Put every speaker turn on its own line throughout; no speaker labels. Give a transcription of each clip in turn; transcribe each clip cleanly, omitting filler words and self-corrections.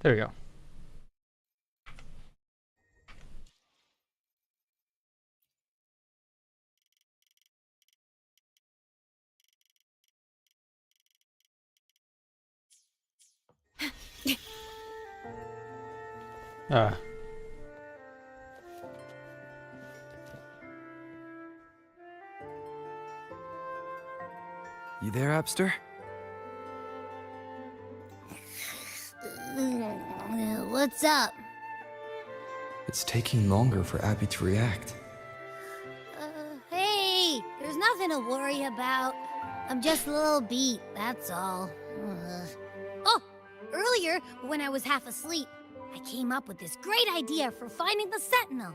There we go. Ah.
You there, Abster?
What's up?
It's taking longer for Abby to react.
Hey, there's nothing to worry about. I'm just a little beat, that's all. Oh, earlier, when I was half asleep, I came up with this great idea for finding the Sentinel.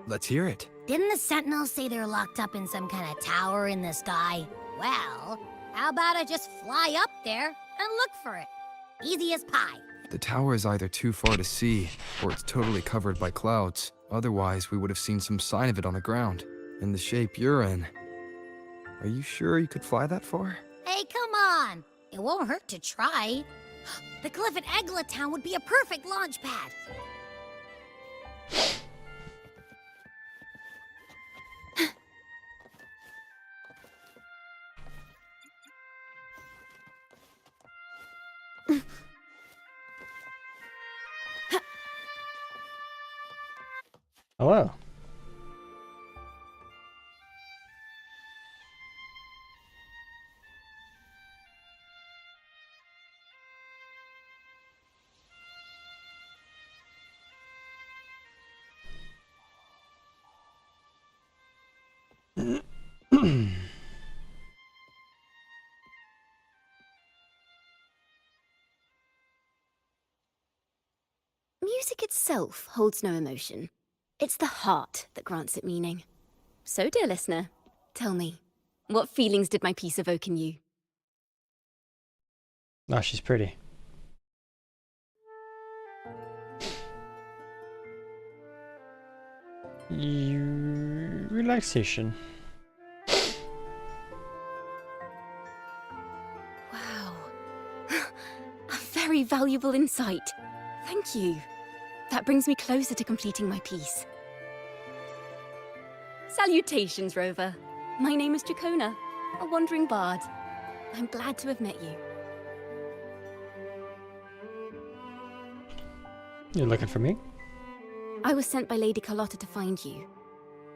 Let's hear it.
Didn't the Sentinel say they're locked up in some kind of tower in the sky? Well, how about I just fly up there and look for it? Easy as pie.
The tower is either too far to see, or it's totally covered by clouds. Otherwise, we would have seen some sign of it on the ground. In the shape you're in. Are you sure you could fly that far?
Hey, come on! It won't hurt to try. The cliff at Eglet Town would be a perfect launch pad.
Hello.
Music itself holds no emotion. It's the heart that grants it meaning. So, dear listener, tell me, what feelings did my piece evoke in you?
Oh, she's pretty. Relaxation.
Wow. A very valuable insight. Thank you. That brings me closer to completing my piece. Salutations, Rover. My name is Dracona, a wandering bard. I'm glad to have met you.
You're looking for me?
I was sent by Lady Carlotta to find you.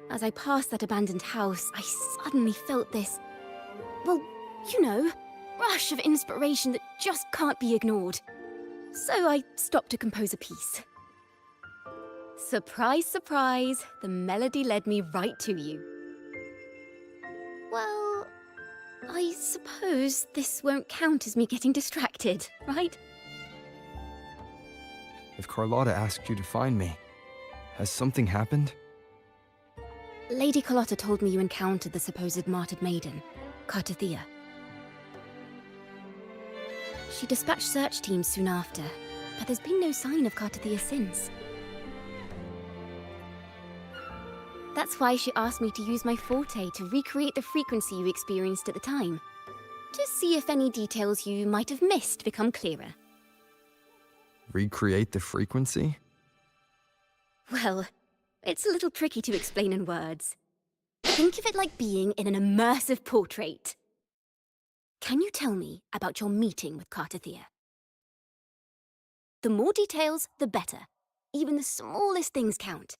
As I passed that abandoned house, I suddenly felt this, well, you know, rush of inspiration that just can't be ignored. So I stopped to compose a piece. Surprise, surprise, the melody led me right to you. Well, I suppose this won't count as me getting distracted, right?
If Carlotta asked you to find me, has something happened?
Lady Carlotta told me you encountered the supposed martyred maiden, Cartathea. She dispatched search teams soon after, but there's been no sign of Cartathea since. That's why she asked me to use my forte to recreate the frequency you experienced at the time, to see if any details you might have missed become clearer.
Recreate the frequency?
Well, it's a little tricky to explain in words. Think of it like being in an immersive portrait. Can you tell me about your meeting with Cartathea? The more details, the better. Even the smallest things count.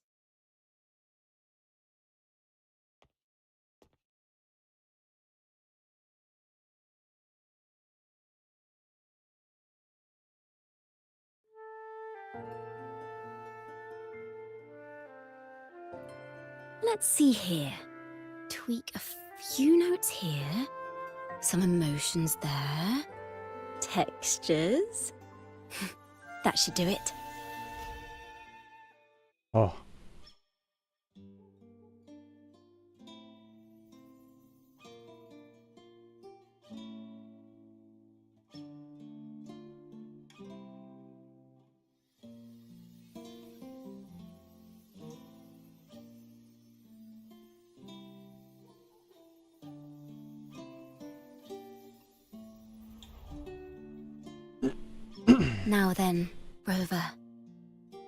Let's see here. Tweak a few notes here. Some emotions there. Textures. That should do it.
Oh.
Now then, Rover,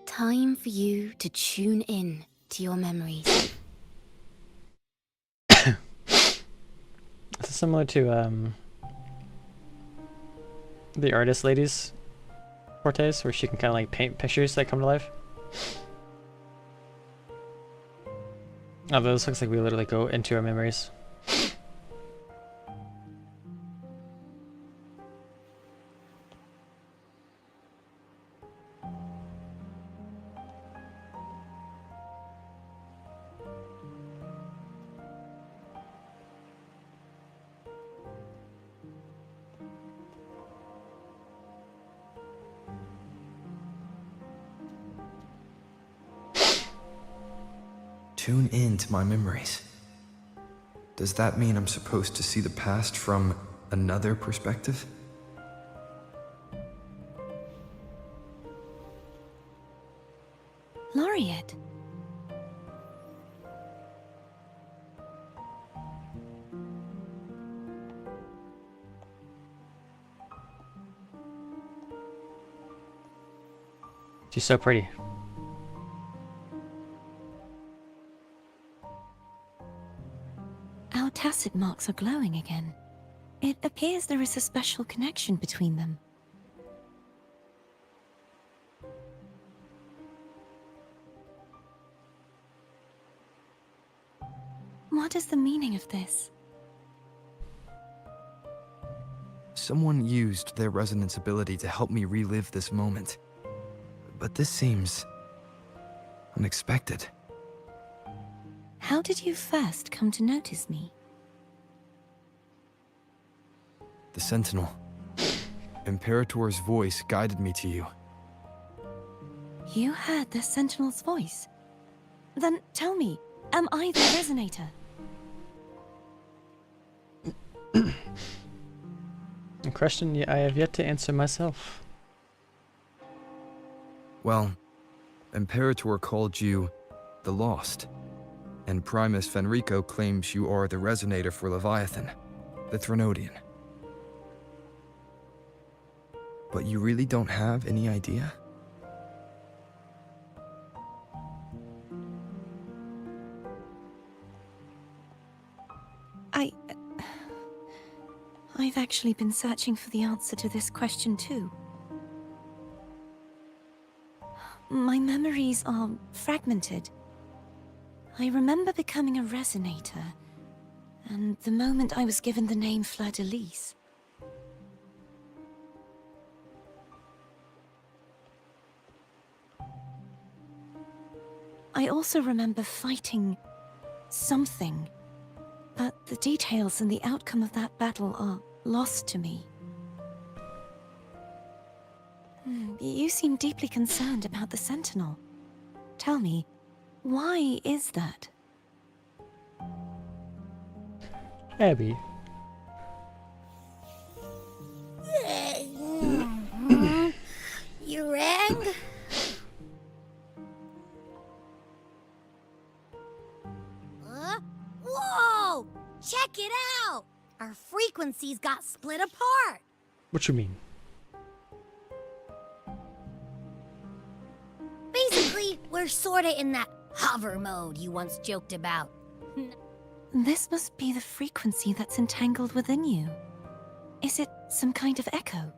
time for you to tune in to your memories.
This is similar to the artist lady's fortes, where she can kind of like paint pictures that come to life. Although this looks like we literally go into our memories.
Tune in to my memories. Does that mean I'm supposed to see the past from another perspective?
Laureate.
She's so pretty.
Our tacit marks are glowing again. It appears there is a special connection between them. What is the meaning of this?
Someone used their resonance ability to help me relive this moment. But this seems unexpected.
How did you first come to notice me?
The Sentinel. Imperator's voice guided me to you.
You heard the Sentinel's voice? Then tell me, am I the Resonator?
A question I have yet to answer myself.
Well, Imperator called you the Lost, and Primus Fenrico claims you are the Resonator for Leviathan, the Threnodian. But you really don't have any idea?
I've actually been searching for the answer to this question too. My memories are fragmented. I remember becoming a Resonator, and the moment I was given the name Fleur-de-Lis. I also remember fighting something, but the details and the outcome of that battle are lost to me. You seem deeply concerned about the Sentinel. Tell me, why is that?
Abby.
You rang? Whoa! Check it out! Our frequencies got split apart.
What you mean?
Basically, we're sorta in that hover mode you once joked about.
This must be the frequency that's entangled within you. Is it some kind of echo?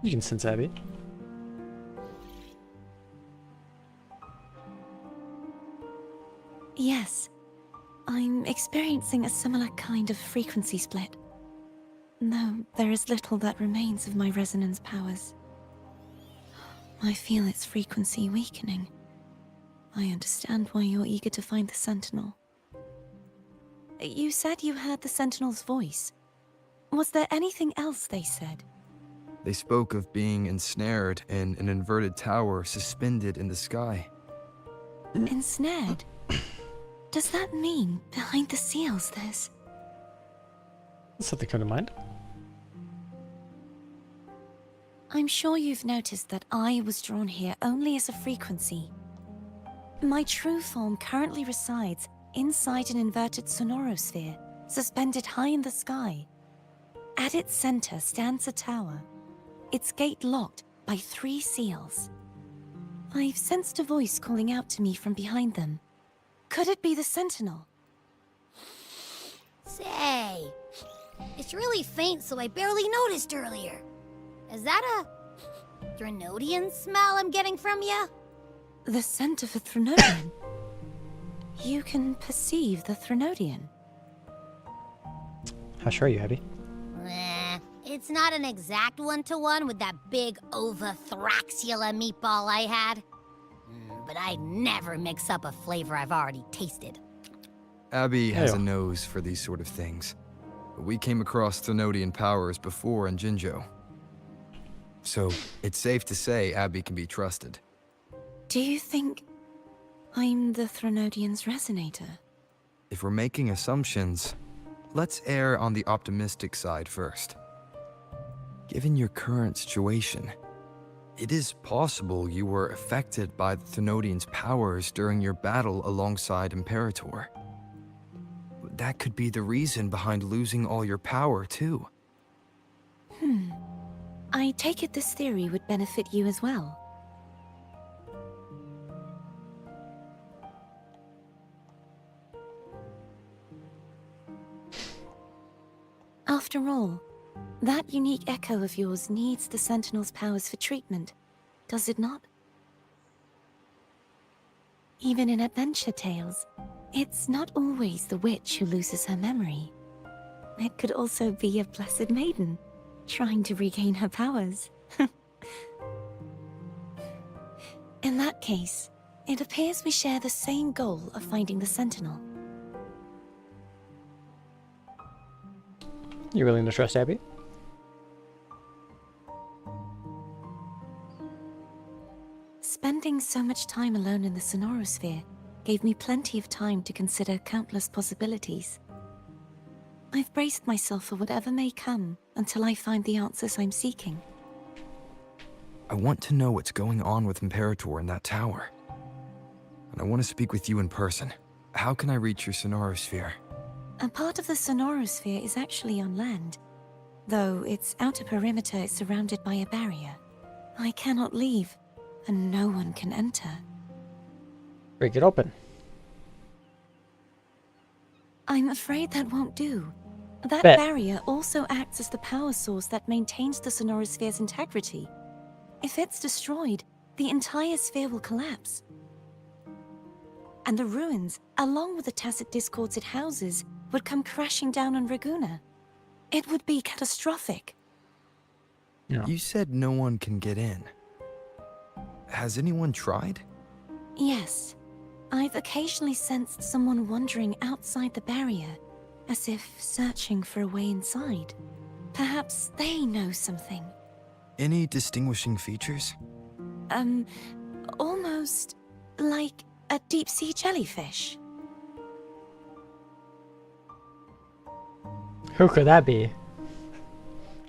You can sense Abby.
Yes. I'm experiencing a similar kind of frequency split. Though there is little that remains of my resonance powers. I feel its frequency weakening. I understand why you're eager to find the Sentinel. You said you heard the Sentinel's voice. Was there anything else they said?
They spoke of being ensnared in an inverted tower suspended in the sky.
Ensnared? Does that mean behind the seals there's...
Something come to mind?
I'm sure you've noticed that I was drawn here only as a frequency. My true form currently resides inside an inverted sonorosphere, suspended high in the sky. At its center stands a tower, its gate locked by 3 seals. I've sensed a voice calling out to me from behind them. Could it be the Sentinel?
Say, it's really faint, so I barely noticed earlier. Is that a Threnodian smell I'm getting from you?
The scent of a Threnodian? You can perceive the Threnodian?
How sure are you, Abby?
It's not an exact one-to-one with that big Ovathraxula meatball I had. But I'd never mix up a flavor I've already tasted.
Abby has a
Ew.
nose for these sort of things. We came across Threnodian powers before in Jinzhou. So, it's safe to say Abby can be trusted.
Do you think I'm the Threnodian's resonator?
If we're making assumptions, let's err on the optimistic side first. Given your current situation, it is possible you were affected by the Threnodian's powers during your battle alongside Imperator. That could be the reason behind losing all your power, too.
I take it this theory would benefit you as well. After all, that unique echo of yours needs the Sentinel's powers for treatment, does it not? Even in adventure tales, it's not always the witch who loses her memory. It could also be a blessed maiden, trying to regain her powers. In that case, it appears we share the same goal of finding the Sentinel.
You willing to trust Abby?
Spending so much time alone in the Sonorosphere gave me plenty of time to consider countless possibilities. I've braced myself for whatever may come until I find the answers I'm seeking.
I want to know what's going on with Imperator in that tower. And I want to speak with you in person. How can I reach your Sonorosphere?
A part of the Sonorosphere is actually on land, though its outer perimeter is surrounded by a barrier. I cannot leave, and no one can enter.
Break it open.
I'm afraid that won't do. That
Bet.
barrier also acts as the power source that maintains the Sonorosphere's integrity. If it's destroyed, the entire sphere will collapse. And the ruins, along with the tacit discords it houses, would come crashing down on Raguna. It would be catastrophic.
No.
You said no one can get in. Has anyone tried?
Yes, I've occasionally sensed someone wandering outside the barrier, as if searching for a way inside. Perhaps they know something.
Any distinguishing features?
Almost like a deep-sea jellyfish.
Who could that be?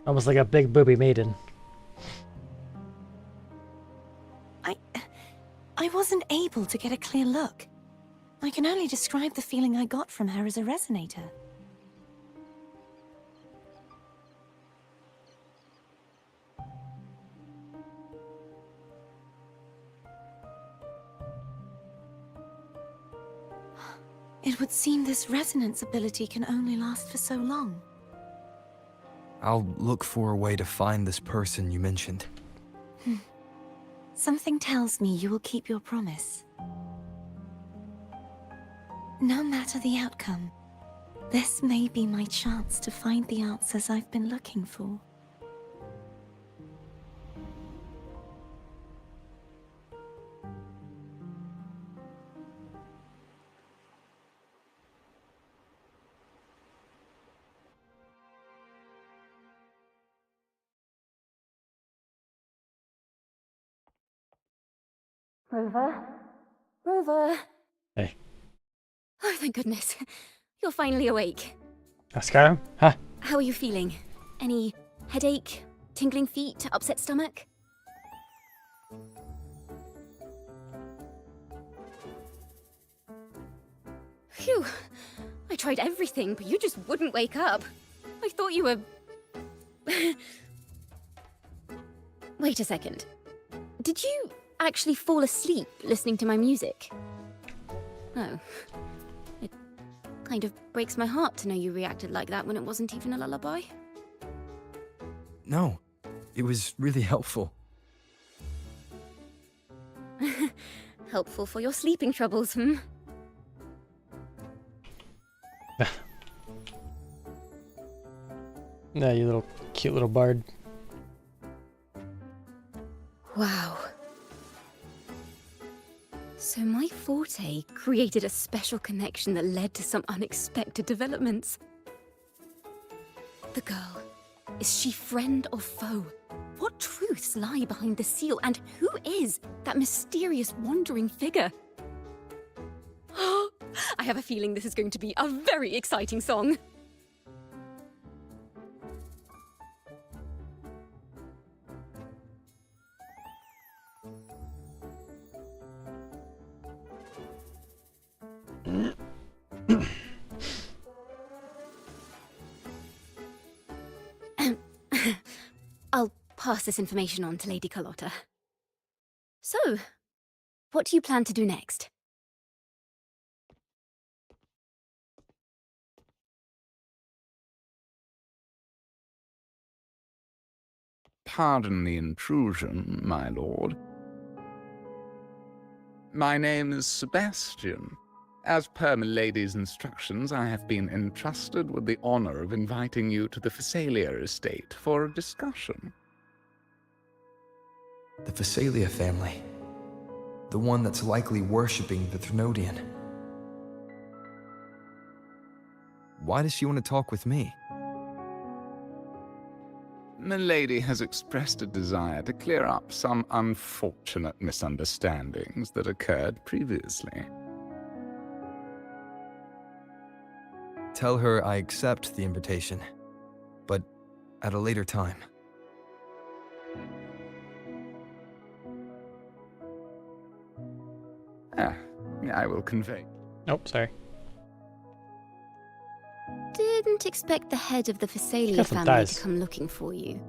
Almost like a big booby maiden.
I wasn't able to get a clear look. I can only describe the feeling I got from her as a resonator. It would seem this resonance ability can only last for so long.
I'll look for a way to find this person you mentioned.
Something tells me you will keep your promise. No matter the outcome, this may be my chance to find the answers I've been looking for.
Rover? Rover?
Hey.
Oh, thank goodness. You're finally awake.
Skyrim? Huh?
How are you feeling? Any headache, tingling feet, upset stomach? Phew. I tried everything, but you just wouldn't wake up. I thought you were... Wait a second. Did you actually fall asleep listening to my music? Oh. It kind of breaks my heart to know you reacted like that when it wasn't even a lullaby.
No, it was really helpful.
Helpful for your sleeping troubles, hmm?
No, you little cute little bard.
Wow. So my forte created a special connection that led to some unexpected developments. The girl, is she friend or foe? What truths lie behind the seal, and who is that mysterious wandering figure? I have a feeling this is going to be a very exciting song. I'll pass this information on to Lady Carlotta. So, what do you plan to do next?
Pardon the intrusion, my lord. My name is Sebastian. As per milady's instructions, I have been entrusted with the honor of inviting you to the Phasalia estate for a discussion.
The Phasalia family. The one that's likely worshipping the Thrnodian. Why does she want to talk with me?
Milady has expressed a desire to clear up some unfortunate misunderstandings that occurred previously.
Tell her I accept the invitation, but at a later time.
I will convey.
Nope, sorry.
Didn't expect the head of the Phasalia
Careful,
family
dies.
to come looking for you.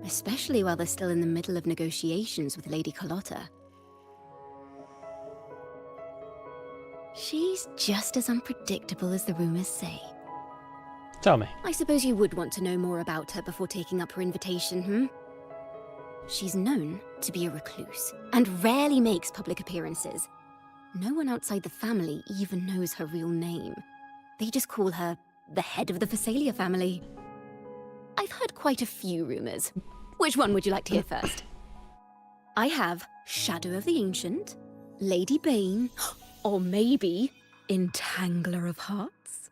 Especially while they're still in the middle of negotiations with Lady Carlotta. She's just as unpredictable as the rumors say.
Tell me.
I suppose you would want to know more about her before taking up her invitation, hmm? She's known to be a recluse, and rarely makes public appearances. No one outside the family even knows her real name. They just call her the head of the Phasalia family. I've heard quite a few rumors. Which one would you like to hear first? I have Shadow of the Ancient, Lady Bane, or maybe Entangler of Hearts.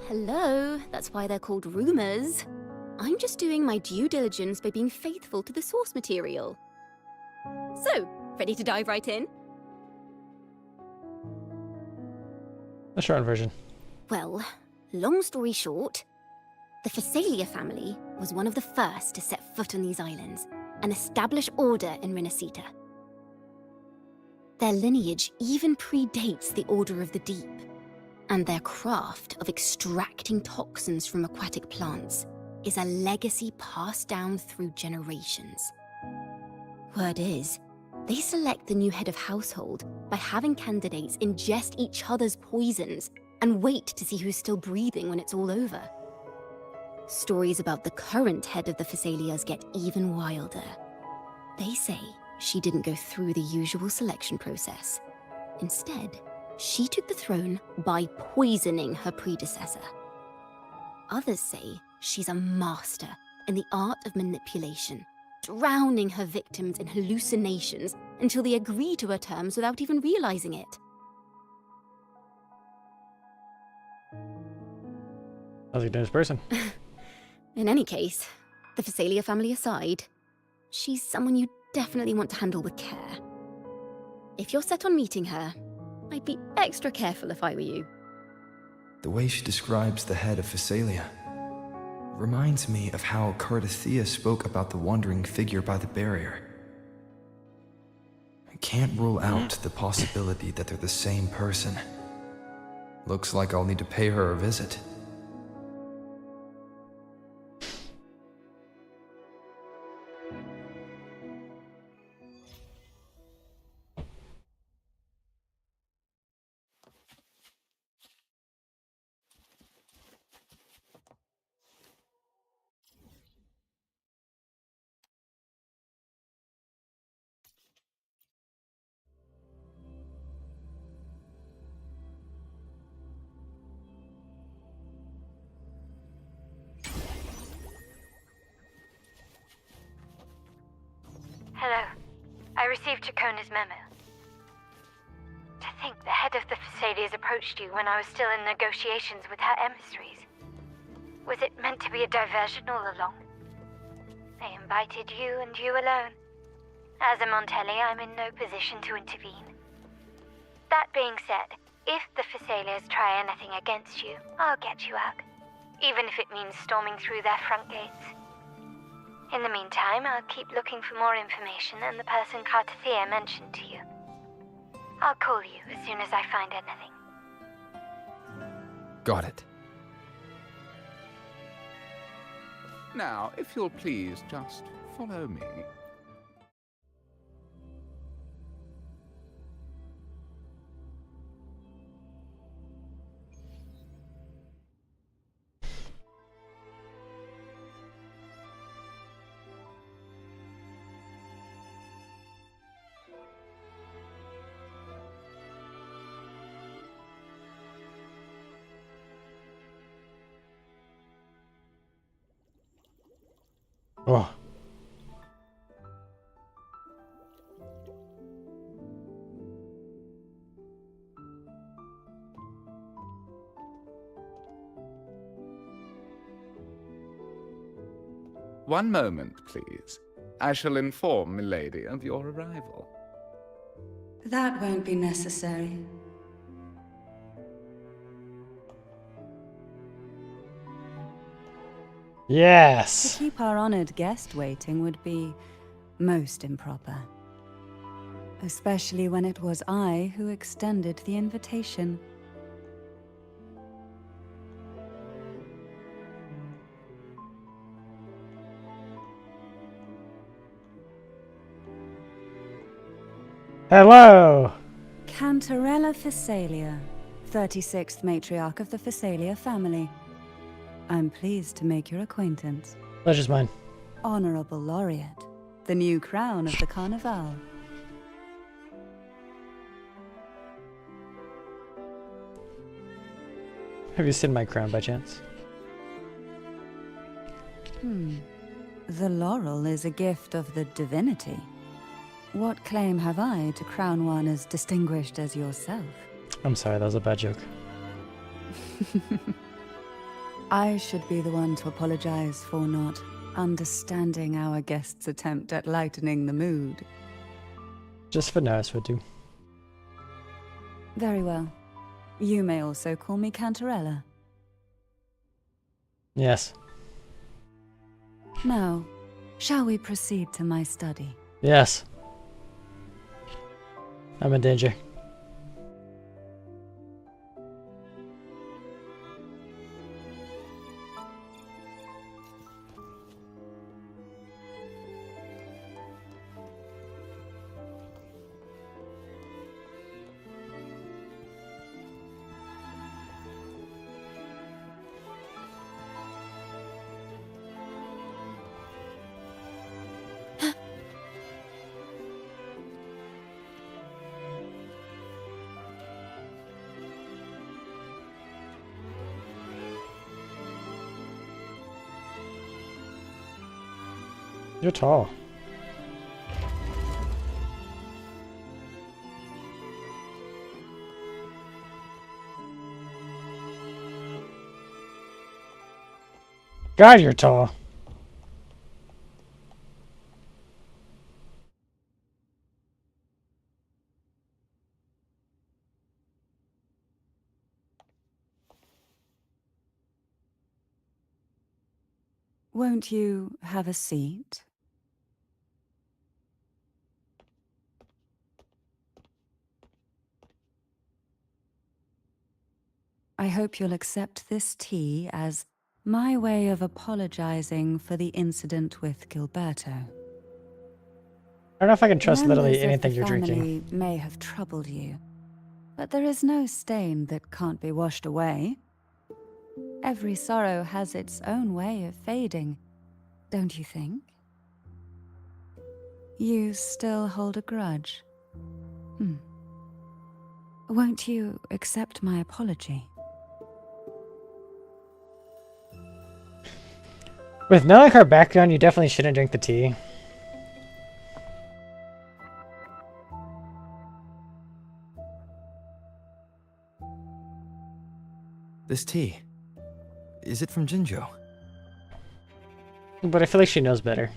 Hello, that's why they're called rumors. I'm just doing my due diligence by being faithful to the source material. So, ready to dive right in?
The short version.
Well, long story short, the Phasalia family was one of the first to set foot on these islands and establish order in Renacita. Their lineage even predates the Order of the Deep, and their craft of extracting toxins from aquatic plants is a legacy passed down through generations. Word is, they select the new head of household by having candidates ingest each other's poisons and wait to see who's still breathing when it's all over. Stories about the current head of the Phasalias get even wilder. They say she didn't go through the usual selection process. Instead, she took the throne by poisoning her predecessor. Others say she's a master in the art of manipulation, drowning her victims in hallucinations until they agree to her terms without even realizing it.
Sounds like a dangerous person.
In any case, the Phasalia family aside, she's someone you definitely want to handle with care. If you're set on meeting her, I'd be extra careful if I were you.
The way she describes the head of Phasalia reminds me of how Cardathea spoke about the wandering figure by the barrier. I can't rule out the possibility that they're the same person. Looks like I'll need to pay her a visit.
Hello. I received Chacona's memo. To think the head of the Phasalias approached you when I was still in negotiations with her emissaries. Was it meant to be a diversion all along? They invited you and you alone. As a Montelli, I'm in no position to intervene. That being said, if the Phasalias try anything against you, I'll get you out. Even if it means storming through their front gates. In the meantime, I'll keep looking for more information and the person Cartathea mentioned to you. I'll call you as soon as I find anything.
Got it.
Now, if you'll please just follow me.
Oh.
One moment, please. I shall inform Milady of your arrival.
That won't be necessary. To
Yes.
keep our honored guest waiting would be most improper. Especially when it was I who extended the invitation.
Hello.
Cantarella Phasalia, 36th matriarch of the Phasalia family. I'm pleased to make your acquaintance.
Pleasure's mine.
Honorable Laureate, the new crown of the Carnival.
Have you seen my crown by chance?
The laurel is a gift of the divinity. What claim have I to crown one as distinguished as yourself?
I'm sorry, that was a bad joke.
I should be the one to apologize for not understanding our guest's attempt at lightening the mood.
Just for now, would do.
Very well. You may also call me Cantarella.
Yes.
Now, shall we proceed to my study?
Yes. I'm in danger. You're tall. God, you're tall.
Won't you have a seat? I hope you'll accept this tea as my way of apologizing for the incident with Gilberto.
I don't know if I can trust
Members
literally
of
anything
the
you're drinking.
family may have troubled you, but there is no stain that can't be washed away. Every sorrow has its own way of fading, don't you think? You still hold a grudge? Won't you accept my apology?
With knowing her background, you definitely shouldn't drink the tea.
This tea. Is it from Jinjo?
But I feel like she knows better.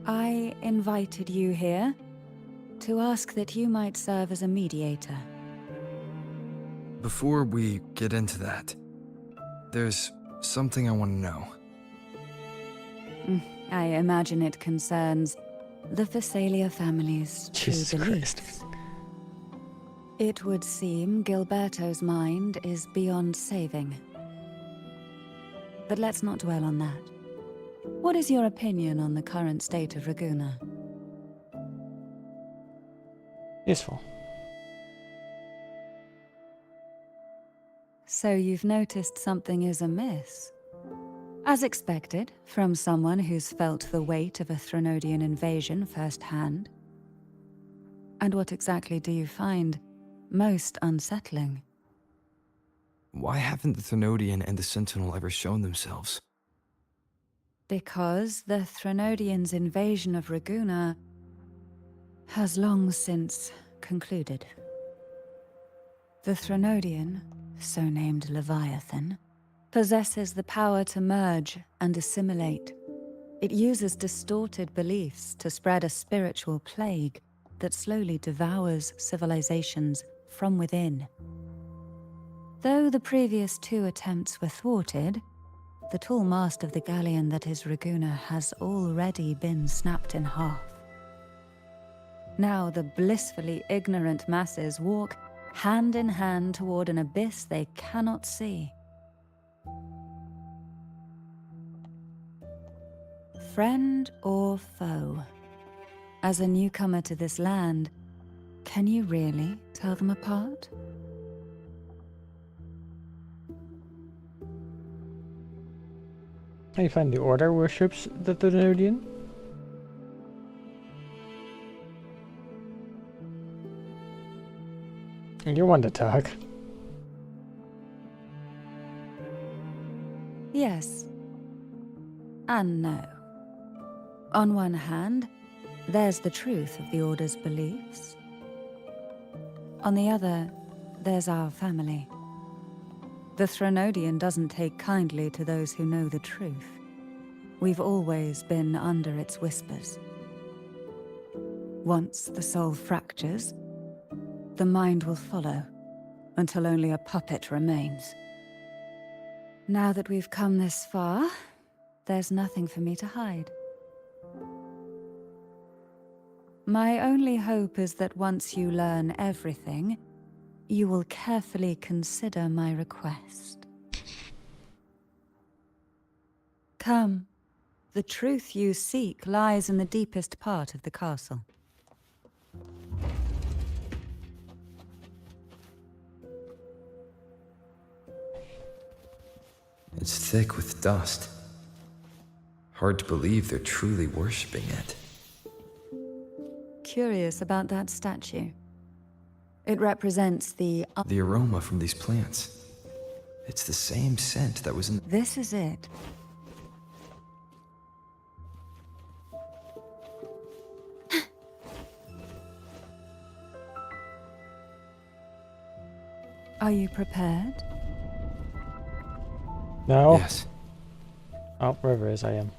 I invited you here to ask that you might serve as a mediator.
Before we get into that, there's something I want to know.
I imagine it concerns the Phasalia family's true
Jesus
beliefs.
Christ.
It would seem Gilberto's mind is beyond saving. But let's not dwell on that. What is your opinion on the current state of Raguna?
Useful.
So you've noticed something is amiss? As expected, from someone who's felt the weight of a Threnodian invasion firsthand. And what exactly do you find most unsettling?
Why haven't the Threnodian and the Sentinel ever shown themselves?
Because the Threnodians' invasion of Raguna has long since concluded. The Threnodian, so named Leviathan, possesses the power to merge and assimilate. It uses distorted beliefs to spread a spiritual plague that slowly devours civilizations from within. Though the previous 2 attempts were thwarted, the tall mast of the galleon that is Raguna has already been snapped in half. Now the blissfully ignorant masses walk hand in hand toward an abyss they cannot see. Friend or foe? As a newcomer to this land, can you really tell them apart?
How you find the Order worships the Threnodian? You're one to talk.
Yes. And no. On one hand, there's the truth of the Order's beliefs. On the other, there's our family. The Threnodian doesn't take kindly to those who know the truth. We've always been under its whispers. Once the soul fractures, the mind will follow, until only a puppet remains. Now that we've come this far, there's nothing for me to hide. My only hope is that once you learn everything, you will carefully consider my request. Come. The truth you seek lies in the deepest part of the castle.
It's thick with dust. Hard to believe they're truly worshipping it.
Curious about that statue. It represents the...
The aroma from these plants. It's the same scent that was in...
This is it. Are you prepared?
No.
Yes.
Oh, River is, I am.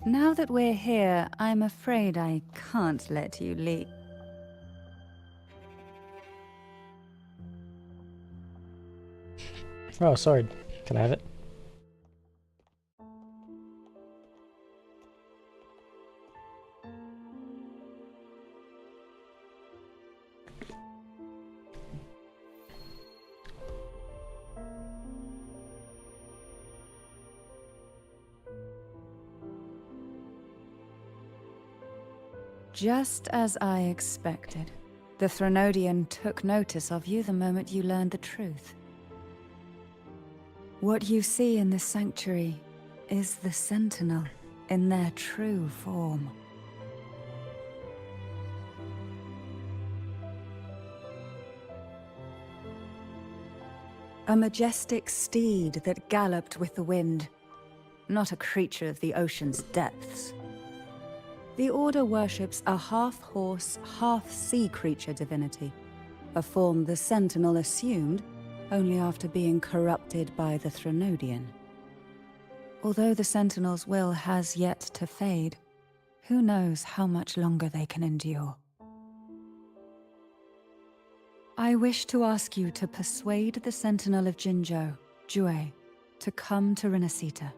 Now that we're here, I'm afraid I can't let you leave.
Oh, sword. Can I have it?
Just as I expected. The Threnodian took notice of you the moment you learned the truth. What you see in this sanctuary is the Sentinel in their true form. A majestic steed that galloped with the wind, not a creature of the ocean's depths. The Order worships a half-horse, half-sea creature divinity, a form the Sentinel assumed only after being corrupted by the Threnodian. Although the Sentinel's will has yet to fade, who knows how much longer they can endure. I wish to ask you to persuade the Sentinel of Jinzhou, Jue, to come to Renacita,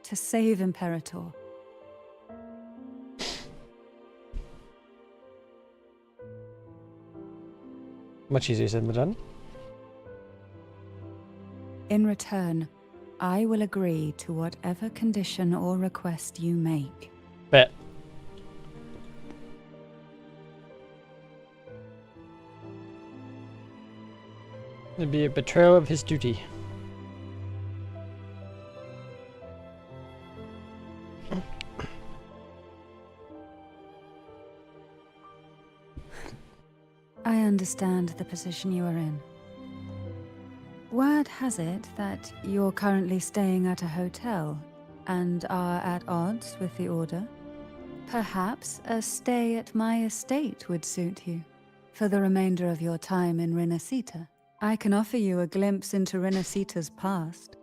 to save Imperator.
Much easier said than done.
In return, I will agree to whatever condition or request you make.
Bet. It'd be a betrayal of his duty.
I understand the position you are in. Word has it that you're currently staying at a hotel and are at odds with the Order. Perhaps a stay at my estate would suit you for the remainder of your time in Renacita. I can offer you a glimpse into Renacita's past,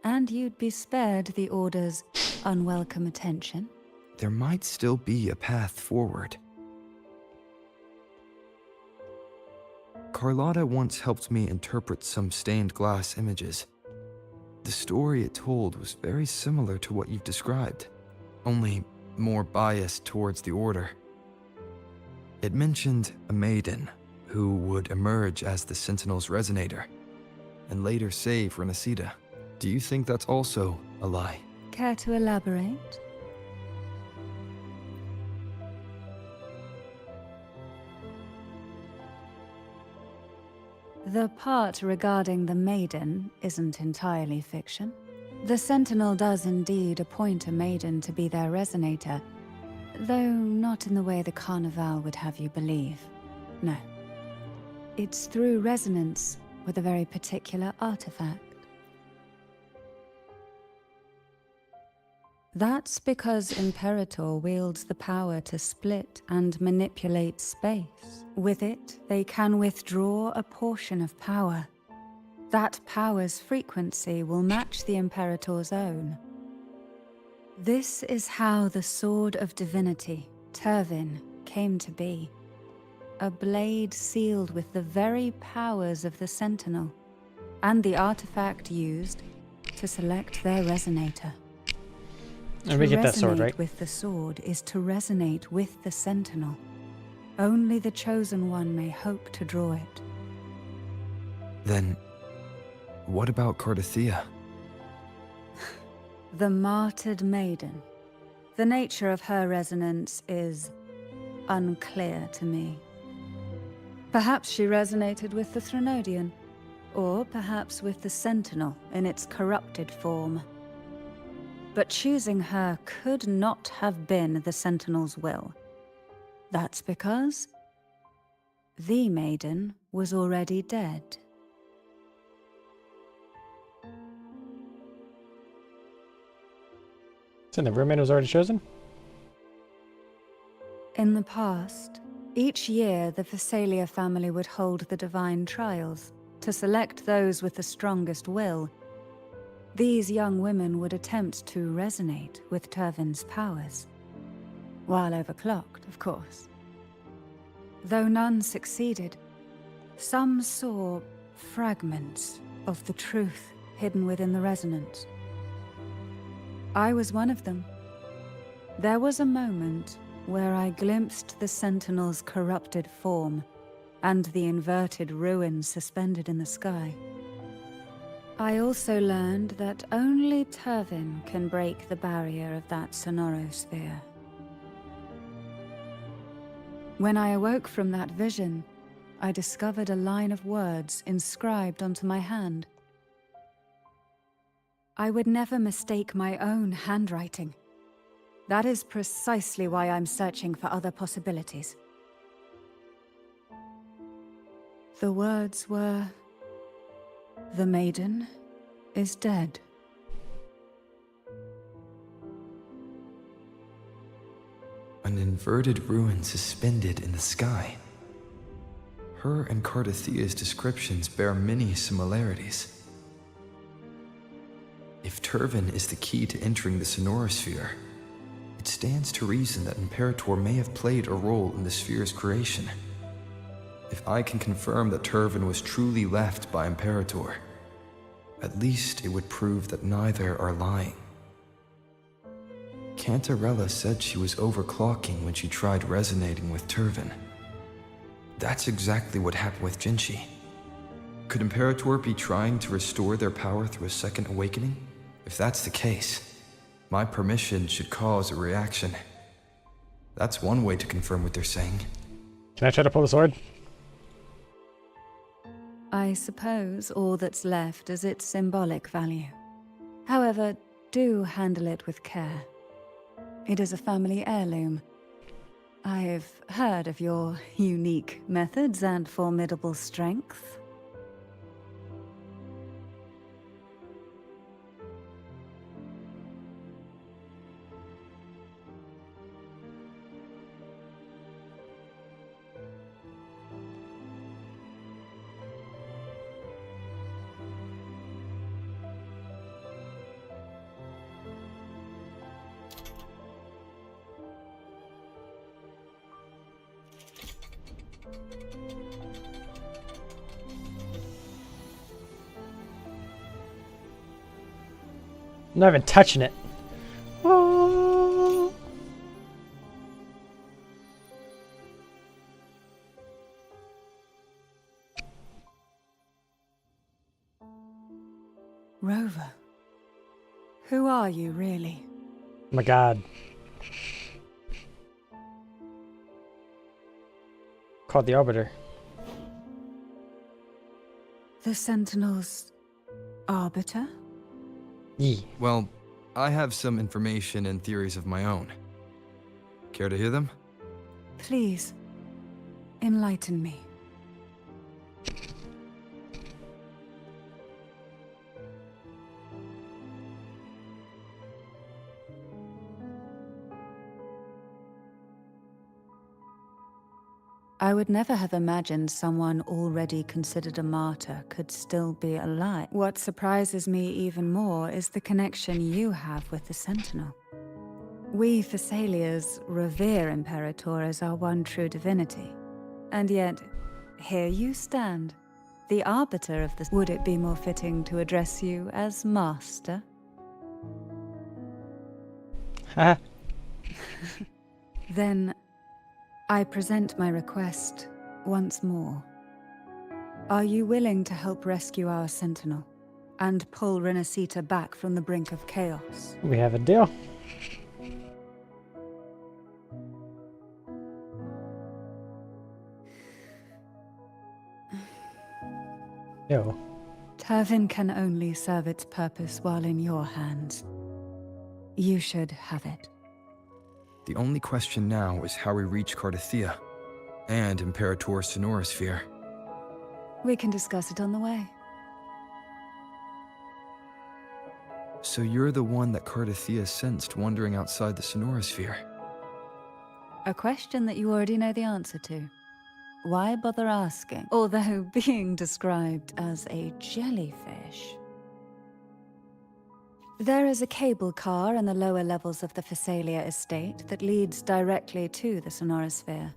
and you'd be spared the Order's unwelcome attention.
There might still be a path forward. Carlotta once helped me interpret some stained glass images. The story it told was very similar to what you've described, only more biased towards the Order. It mentioned a maiden who would emerge as the Sentinel's resonator and later save Renacita. Do you think that's also a lie?
Care to elaborate? The part regarding the maiden isn't entirely fiction. The Sentinel does indeed appoint a maiden to be their resonator, though not in the way the Carnival would have you believe. No. It's through resonance with a very particular artifact. That's because Imperator wields the power to split and manipulate space. With it, they can withdraw a portion of power. That power's frequency will match the Imperator's own. This is how the Sword of Divinity, Turvin, came to be. A blade sealed with the very powers of the Sentinel, and the artifact used to select their resonator.
And we get that sword,
To resonate
right?
with the sword is to resonate with the Sentinel. Only the Chosen One may hope to draw it.
Then, what about Cardathea?
The martyred maiden. The nature of her resonance is unclear to me. Perhaps she resonated with the Threnodian, or perhaps with the Sentinel in its corrupted form. But choosing her could not have been the Sentinel's will. That's because the maiden was already dead.
So the mermaid was already chosen?
In the past, each year the Phasalia family would hold the Divine Trials to select those with the strongest will. These young women would attempt to resonate with Turvin's powers, while overclocked, of course. Though none succeeded, some saw fragments of the truth hidden within the resonance. I was one of them. There was a moment where I glimpsed the Sentinel's corrupted form and the inverted ruins suspended in the sky. I also learned that only Turvin can break the barrier of that sonorosphere. When I awoke from that vision, I discovered a line of words inscribed onto my hand. I would never mistake my own handwriting. That is precisely why I'm searching for other possibilities. The words were, The maiden is dead.
An inverted ruin suspended in the sky. Her and Cardathia's descriptions bear many similarities. If Turvin is the key to entering the Sonorosphere, it stands to reason that Imperator may have played a role in the sphere's creation. If I can confirm that Turvin was truly left by Imperator, at least it would prove that neither are lying. Cantarella said she was overclocking when she tried resonating with Turvin. That's exactly what happened with Jinchi. Could Imperator be trying to restore their power through a second awakening? If that's the case, my permission should cause a reaction. That's one way to confirm what they're saying.
Can I try to pull the sword?
I suppose all that's left is its symbolic value. However, do handle it with care. It is a family heirloom. I've heard of your unique methods and formidable strength.
I'm not even touching it. Oh.
Rover, who are you really?
Oh my god. Called the Arbiter.
The Sentinel's arbiter?
Yee.
Well, I have some information and theories of my own. Care to hear them?
Please, enlighten me. I would never have imagined someone already considered a martyr could still be alive. What surprises me even more is the connection you have with the Sentinel. We Thessalians revere Imperator as our one true divinity. And yet, here you stand, the arbiter of the... Would it be more fitting to address you as Master?
Ha.
Then, I present my request once more. Are you willing to help rescue our Sentinel and pull Renacita back from the brink of chaos?
We have a deal. Yo.
Turvin can only serve its purpose while in your hands. You should have it.
The only question now is how we reach Cardathia and Imperator Sonorosphere.
We can discuss it on the way.
So you're the one that Cardathia sensed wandering outside the Sonorosphere.
A question that you already know the answer to. Why bother asking? Although being described as a jellyfish. There is a cable car in the lower levels of the Phasalia estate that leads directly to the Sonorosphere.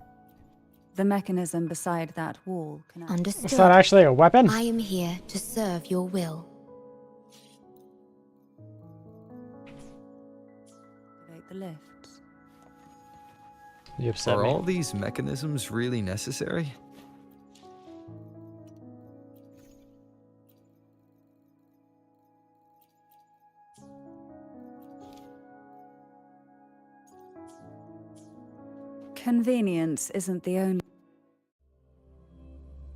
The mechanism beside that wall can...
Understood.
Is that actually a weapon?
I am here to serve your will.
Activate the lifts.
You upset
Are
me.
all these mechanisms really necessary?
Convenience isn't the only...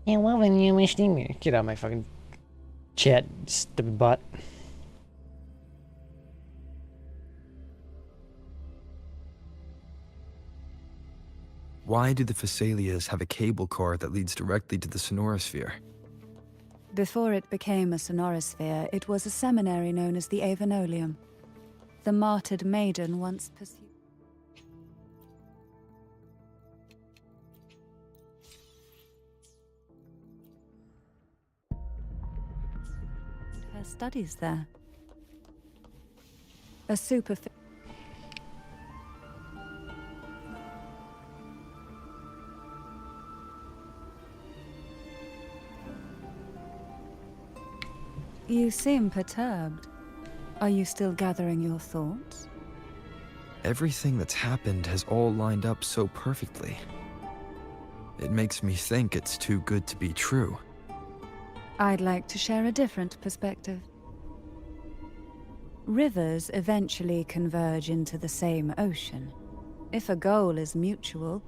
Yeah, well, then you wish me. Get out of my fucking chat, stupid butt.
Why do the Phasalias have a cable car that leads directly to the Sonorosphere?
Before it became a sonorosphere, it was a seminary known as the Avenolium. The martyred maiden once pursued. Her studies there. A superficial. You seem perturbed. Are you still gathering your thoughts?
Everything that's happened has all lined up so perfectly. It makes me think it's too good to be true.
I'd like to share a different perspective. Rivers eventually converge into the same ocean. If a goal is mutual,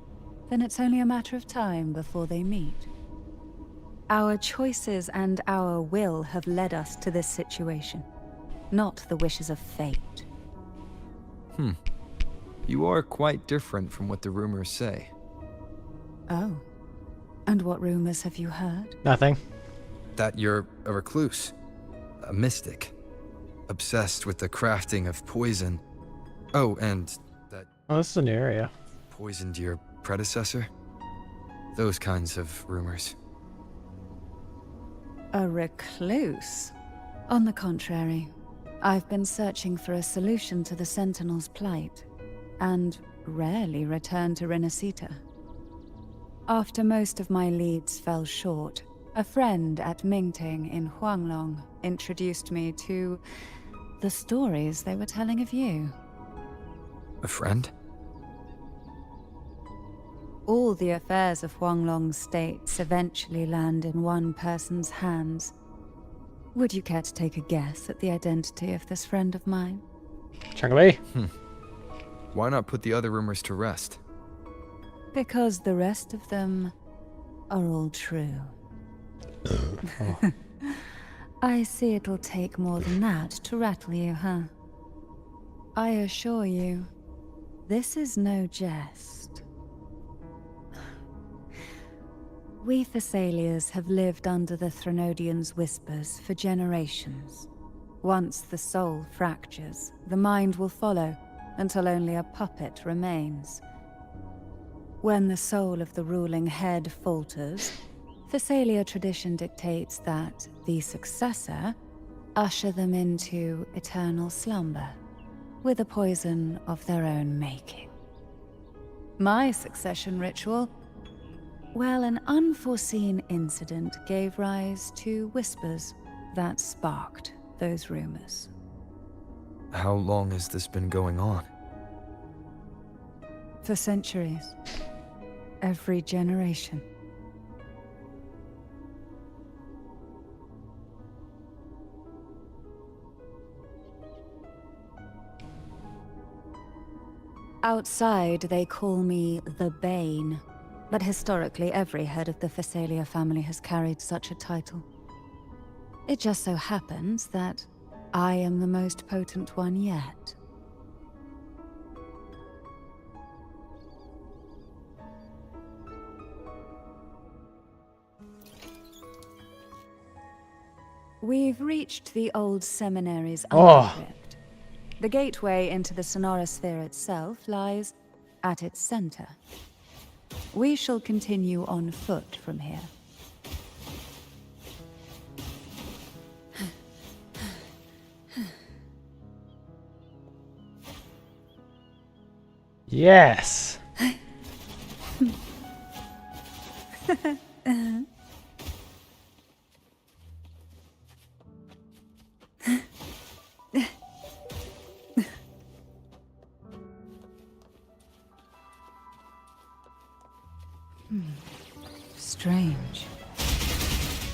then it's only a matter of time before they meet. Our choices and our will have led us to this situation, not the wishes of fate.
You are quite different from what the rumors say.
Oh. And what rumors have you heard?
Nothing.
That you're a recluse, a mystic, obsessed with the crafting of poison. Oh, and that
Oh, this is a new area.
poisoned your predecessor? Those kinds of rumors.
A recluse? On the contrary, I've been searching for a solution to the Sentinel's plight, and rarely return to Renacita. After most of my leads fell short, a friend at Mingting in Huanglong introduced me to the stories they were telling of you.
A friend?
All the affairs of Huanglong's states eventually land in one person's hands. Would you care to take a guess at the identity of this friend of mine?
Changli?
Why not put the other rumors to rest?
Because the rest of them are all true. I see it'll take more than that to rattle you, huh? I assure you, this is no jest. We Thessalians have lived under the Threnodians' whispers for generations. Once the soul fractures, the mind will follow, until only a puppet remains. When the soul of the ruling head falters, Thessalia tradition dictates that the successor usher them into eternal slumber, with a poison of their own making. My succession ritual? Well, an unforeseen incident gave rise to whispers that sparked those rumors.
How long has this been going on?
For centuries. Every generation. Outside, they call me the Bane, but historically every head of the Thessalia family has carried such a title. It just so happens that I am the most potent one yet. We've reached the old seminary's undercrypt. The gateway into the Sonorosphere itself lies at its center. We shall continue on foot from here.
Yes.
Strange.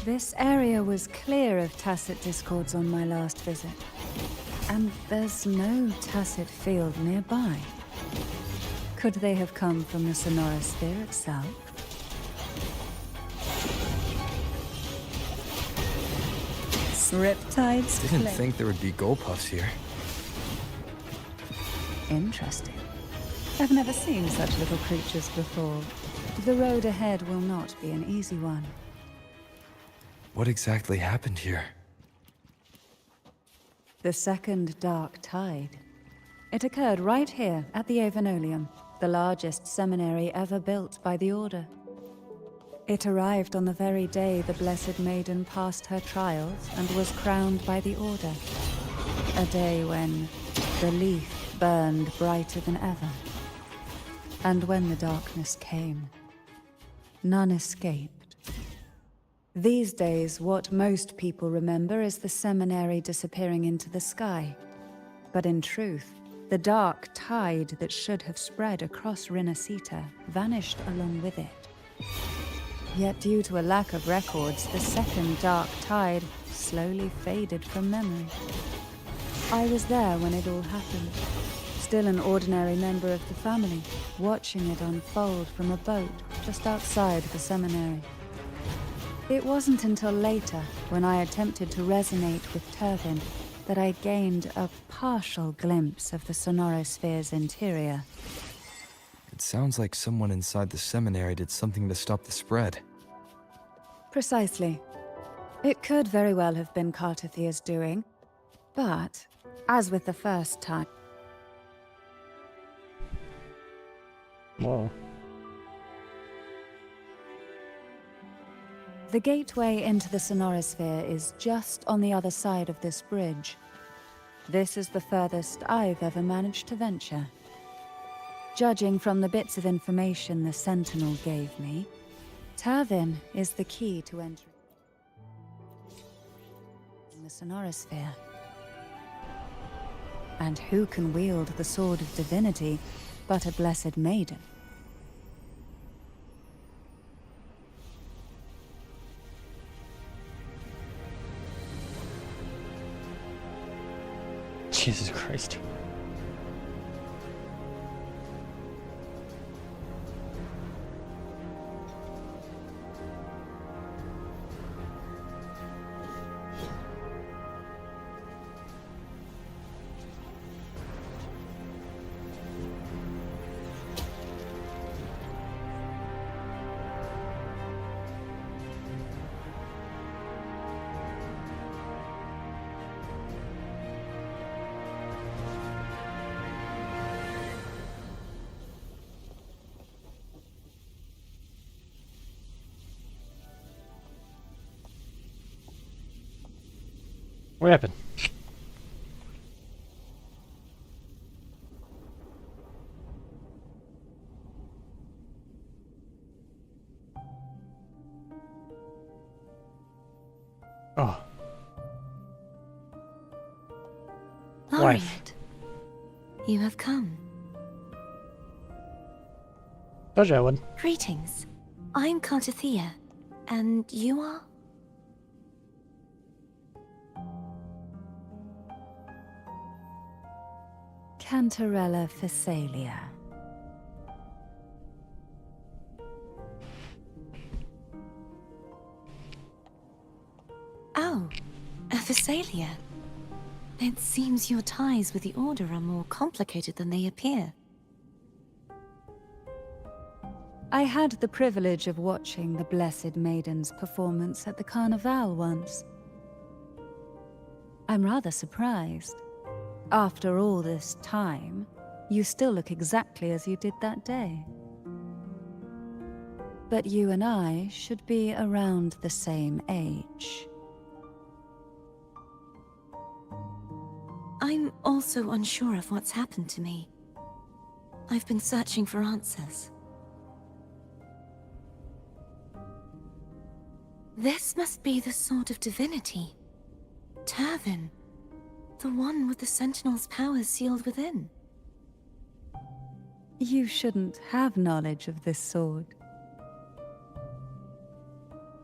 This area was clear of tacit discords on my last visit. And there's no tacit field nearby. Could they have come from the Sonorosphere itself? Riptides.
Didn't think there would be Gulpuffs here.
Interesting. I've never seen such little creatures before. The road ahead will not be an easy one.
What exactly happened here?
The second Dark Tide. It occurred right here at the Avenolium, the largest seminary ever built by the Order. It arrived on the very day the Blessed Maiden passed her trials and was crowned by the Order. A day when the leaf burned brighter than ever. And when the darkness came, none escaped. These days, what most people remember is the seminary disappearing into the sky. But in truth, the dark tide that should have spread across Rinascita vanished along with it. Yet due to a lack of records, the second dark tide slowly faded from memory. I was there when it all happened, still an ordinary member of the family, watching it unfold from a boat just outside the seminary. It wasn't until later, when I attempted to resonate with Turvin, that I gained a partial glimpse of the Sonorosphere's interior.
It sounds like someone inside the seminary did something to stop the spread.
Precisely. It could very well have been Kartathia's doing, but, as with the first time...
Whoa.
The gateway into the Sonorosphere is just on the other side of this bridge. This is the furthest I've ever managed to venture. Judging from the bits of information the Sentinel gave me, Turvin is the key to entering the Sonorosphere. And who can wield the Sword of Divinity but a Blessed Maiden?
Jesus Christ. What happened? Oh.
Laureate,
Wife.
you have come.
Told you I would.
Greetings. I'm Kartathea, and you are?
Cantarella Physalia.
Oh, a Physalia. It seems your ties with the Order are more complicated than they appear.
I had the privilege of watching the Blessed Maiden's performance at the Carnival once. I'm rather surprised. After all this time, you still look exactly as you did that day. But you and I should be around the same age.
I'm also unsure of what's happened to me. I've been searching for answers. This must be the Sword of Divinity. Turvin. The one with the Sentinel's powers sealed within.
You shouldn't have knowledge of this sword.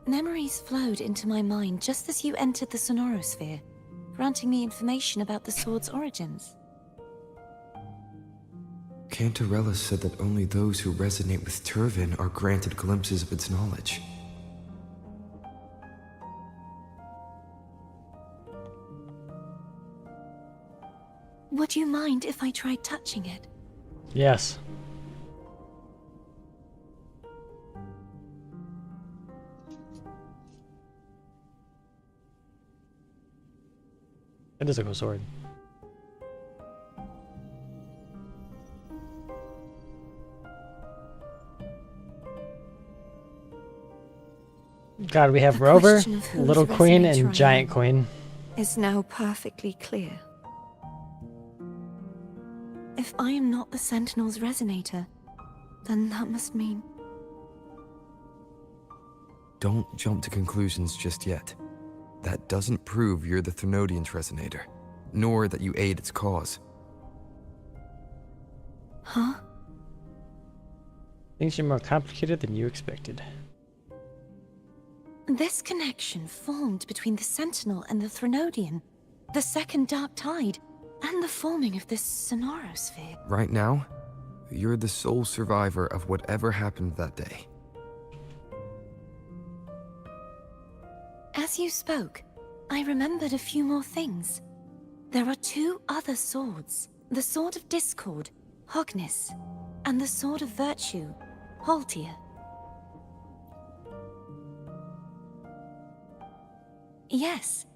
Memories flowed into my mind just as you entered the Sonorosphere, granting me information about the sword's origins.
Cantarella said that only those who resonate with Turvin are granted glimpses of its knowledge.
Would you mind if I tried touching it?
Yes. It is a cool sword. God, we have
The
Rover,
question of whose
Little Queen,
resonator I
and Giant
am
Queen.
is now perfectly clear. If I am not the Sentinel's resonator, then that must mean...
Don't jump to conclusions just yet. That doesn't prove you're the Threnodian's resonator, nor that you aid its cause.
Huh?
Things are more complicated than you expected.
This connection formed between the Sentinel and the Threnodian, the second Dark Tide, and the forming of this Sonorosphere.
Right now, you're the sole survivor of whatever happened that day.
As you spoke, I remembered a few more things. There are 2 other swords. The Sword of Discord, Hognis, and the Sword of Virtue, Haltia. Yes.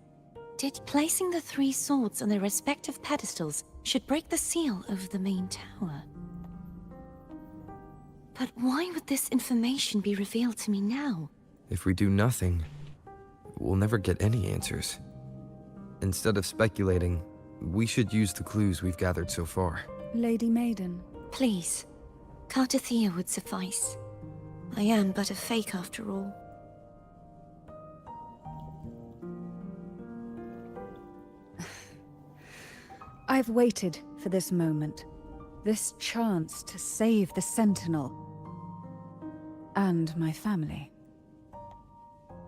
Did placing the 3 swords on their respective pedestals should break the seal over the main tower. But why would this information be revealed to me now?
If we do nothing, we'll never get any answers. Instead of speculating, we should use the clues we've gathered so far.
Lady Maiden,
Please. Cartathea would suffice. I am but a fake after all.
I've waited for this moment. This chance to save the Sentinel. And my family.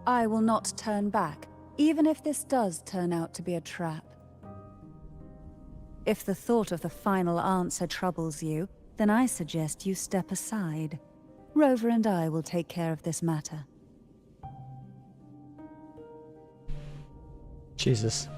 I will not turn back, even if this does turn out to be a trap. If the thought of the final answer troubles you, then I suggest you step aside. Rover and I will take care of this matter.
Jesus.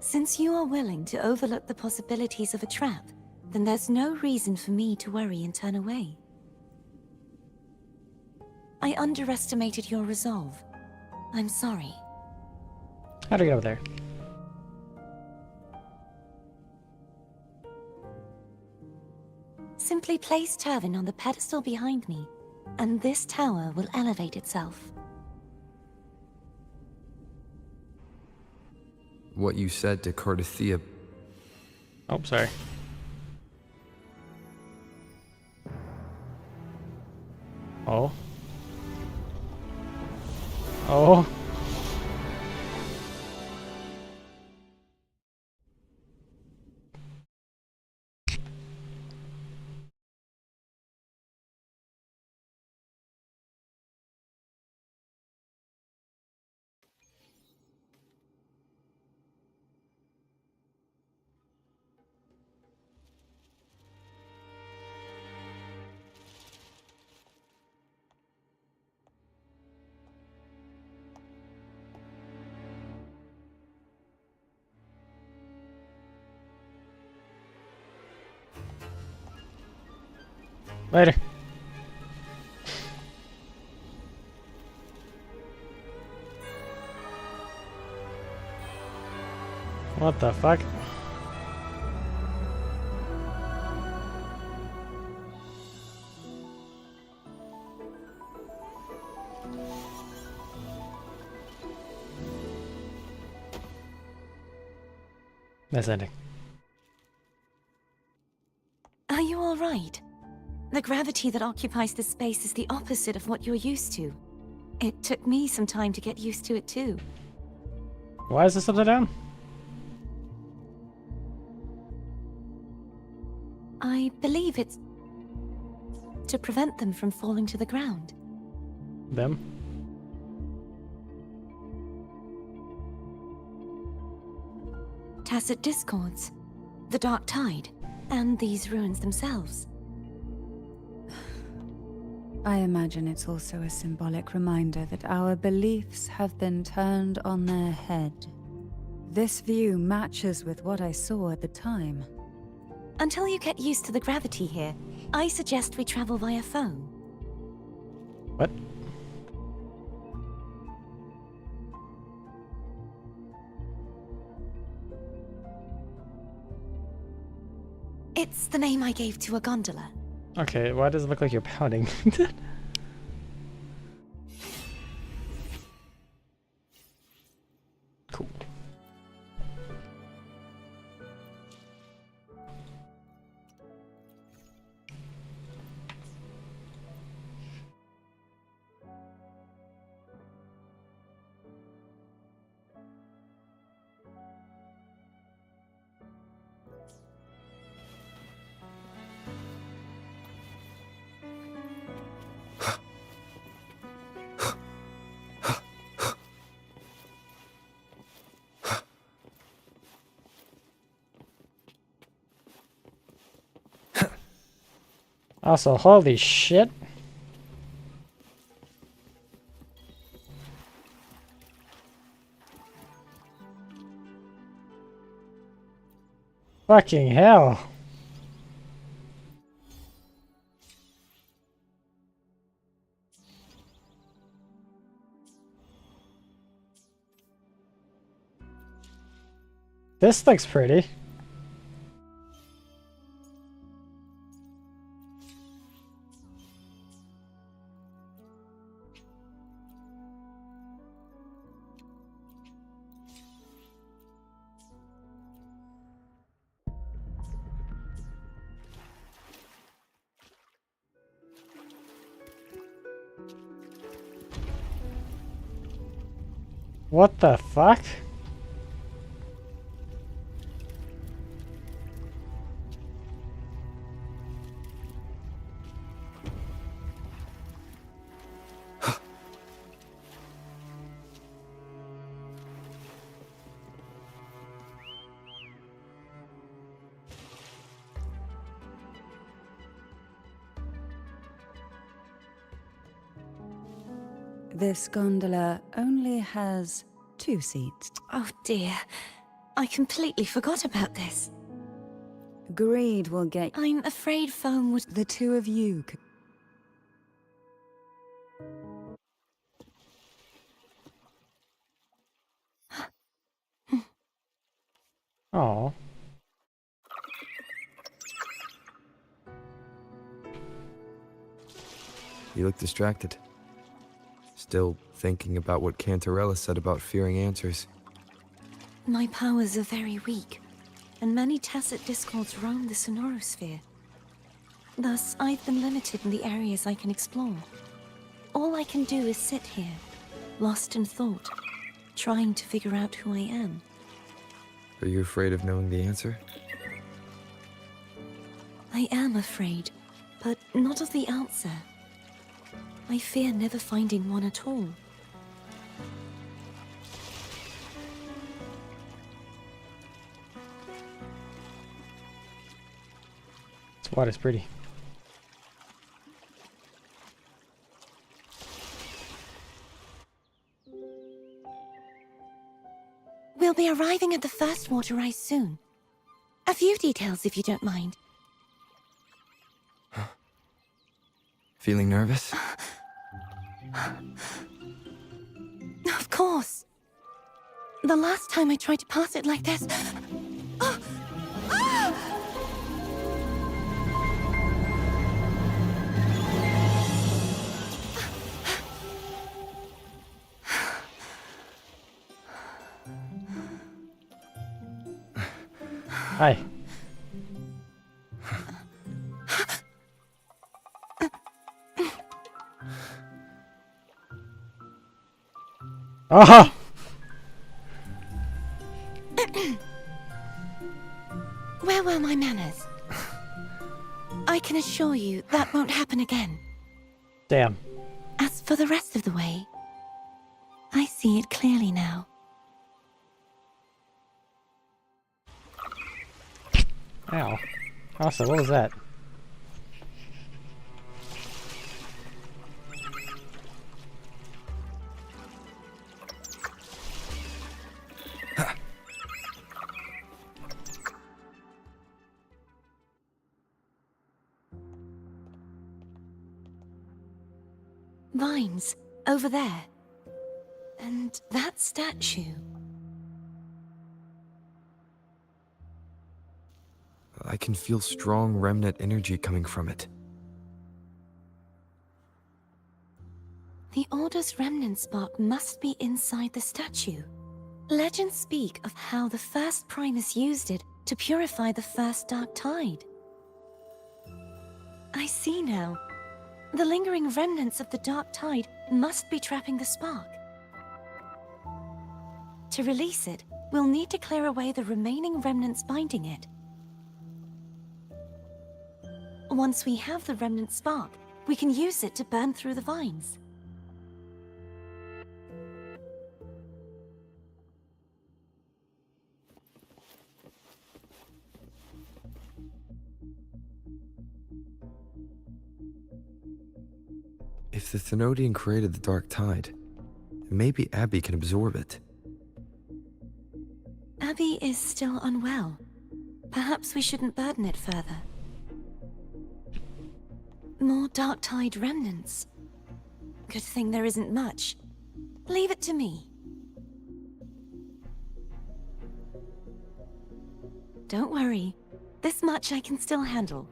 Since you are willing to overlook the possibilities of a trap, then there's no reason for me to worry and turn away. I underestimated your resolve. I'm sorry.
How do I get over there?
Simply place Turvin on the pedestal behind me, and this tower will elevate itself.
What you said to Cartathea...
Oh, sorry. Oh. Oh. Later. What the fuck? Nice ending.
Are you all right? The gravity that occupies this space is the opposite of what you're used to. It took me some time to get used to it too.
Why is this upside down?
I believe it's to prevent them from falling to the ground.
Them?
Tacit discords, the Dark Tide, and these ruins themselves.
I imagine it's also a symbolic reminder that our beliefs have been turned on their head. This view matches with what I saw at the time.
Until you get used to the gravity here, I suggest we travel via phone.
What?
It's the name I gave to a gondola.
Okay, why does it look like you're pouting? Cool. Also, holy shit. Fucking hell. This looks pretty. What the fuck?
This gondola only has 2 seats.
Oh dear. I completely forgot about this.
Greed will get
I'm afraid foam would...
the 2 of you.
Oh.
You look distracted. Still thinking about what Cantarella said about fearing answers.
My powers are very weak, and many tacit discords roam the Sonorosphere. Thus, I've been limited in the areas I can explore. All I can do is sit here, lost in thought, trying to figure out who I am.
Are you afraid of knowing the answer?
I am afraid, but not of the answer. I fear never finding one at all.
This water's pretty.
We'll be arriving at the first water rise soon. A few details, if you don't mind.
Feeling nervous?
Of course. The last time I tried to pass it like this... Oh! Ah!
Hi. Aha!
Where were my manners? I can assure you that won't happen again.
Damn.
As for the rest of the way, I see it clearly now.
Ow. Also, what was that?
Vines, over there. And that statue.
I can feel strong remnant energy coming from it.
The Order's remnant spark must be inside the statue. Legends speak of how the first Primus used it to purify the first Dark Tide. I see now. The lingering remnants of the Dark Tide must be trapping the spark. To release it, we'll need to clear away the remaining remnants binding it. Once we have the remnant spark, we can use it to burn through the vines.
If the Thenodian created the Dark Tide, maybe Abby can absorb it.
Abby is still unwell. Perhaps we shouldn't burden it further. More Dark Tide remnants. Good thing there isn't much. Leave it to me. Don't worry. This much I can still handle.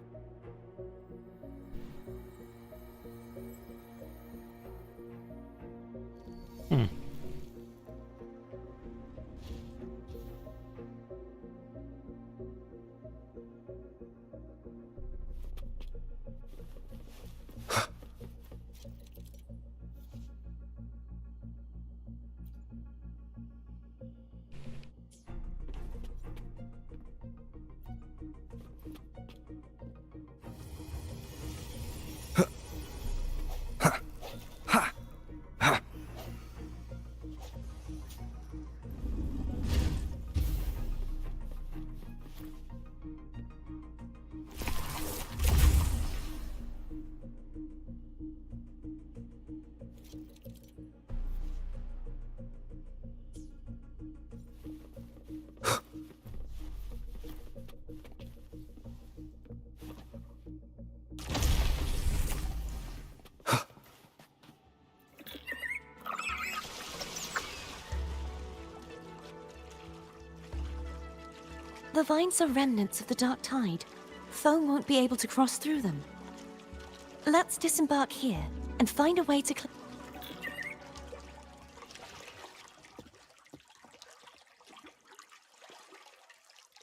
The vines are remnants of the Dark Tide. Foe won't be able to cross through them. Let's disembark here and find a way to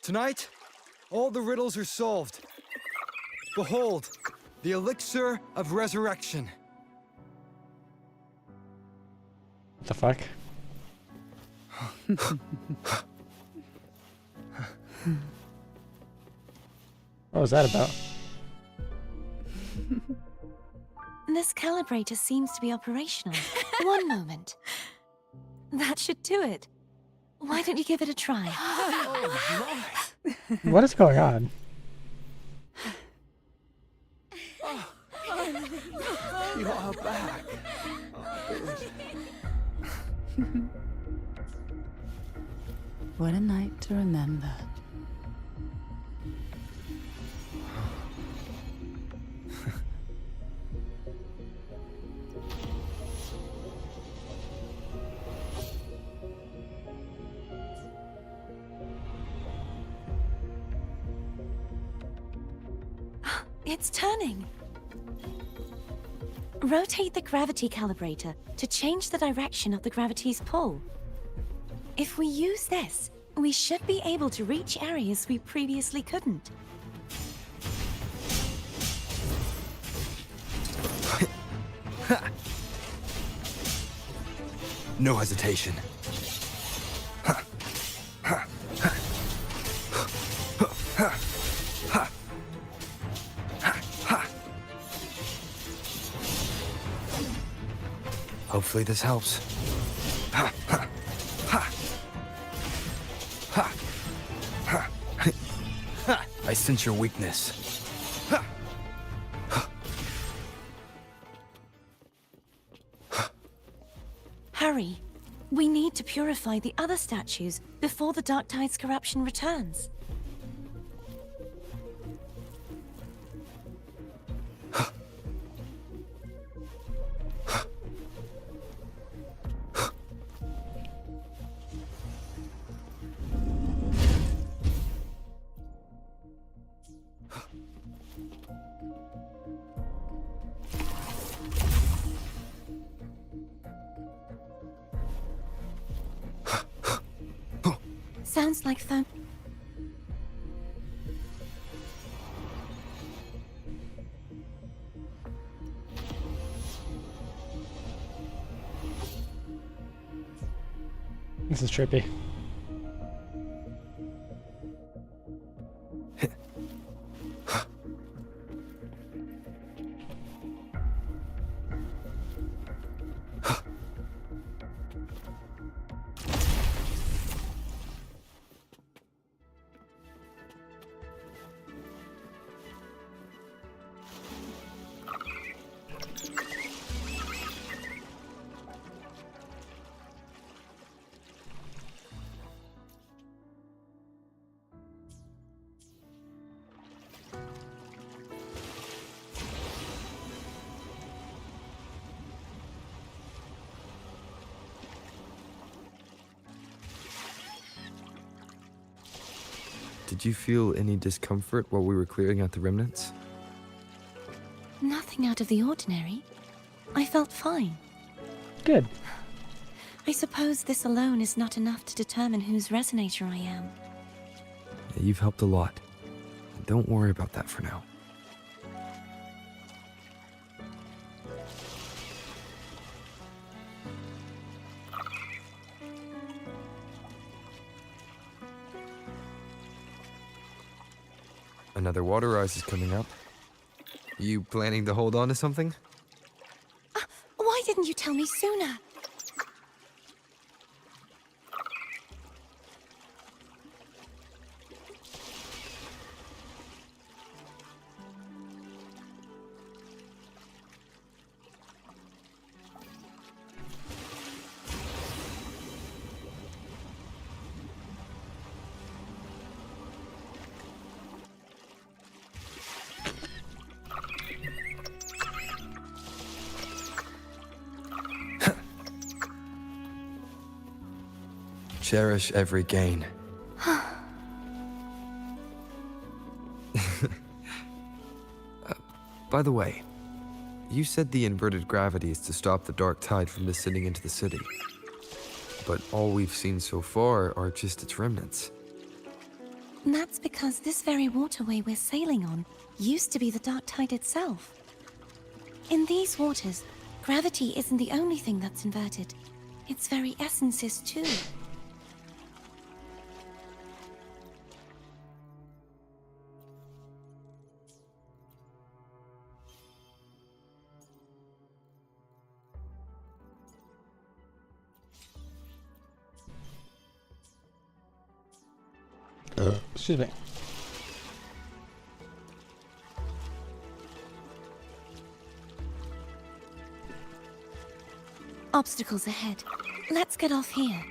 Tonight, all the riddles are solved. Behold, the elixir of resurrection.
What the fuck? What was that about?
This calibrator seems to be operational. One moment. That should do it. Why don't you give it a try?
What is going on?
You are back.
What a night to remember.
It's turning. Rotate the gravity calibrator to change the direction of the gravity's pull. If we use this, we should be able to reach areas we previously couldn't.
No hesitation. Hopefully this helps. I sense your weakness.
Hurry. We need to purify the other statues before the Dark Tide's corruption returns. Sounds like phone.
This is trippy.
Did you feel any discomfort while we were clearing out the remnants?
Nothing out of the ordinary. I felt fine.
Good.
I suppose this alone is not enough to determine whose resonator I am.
Yeah, you've helped a lot. Don't worry about that for now. Another water rise is coming up. You planning to hold on to something?
Why didn't you tell me sooner?
Cherish every gain. By the way, you said the inverted gravity is to stop the dark tide from descending into the city. But all we've seen so far are just its remnants.
That's because this very waterway we're sailing on used to be the dark tide itself. In these waters, gravity isn't the only thing that's inverted. Its very essence is too.
Excuse me.
Obstacles ahead. Let's get off here.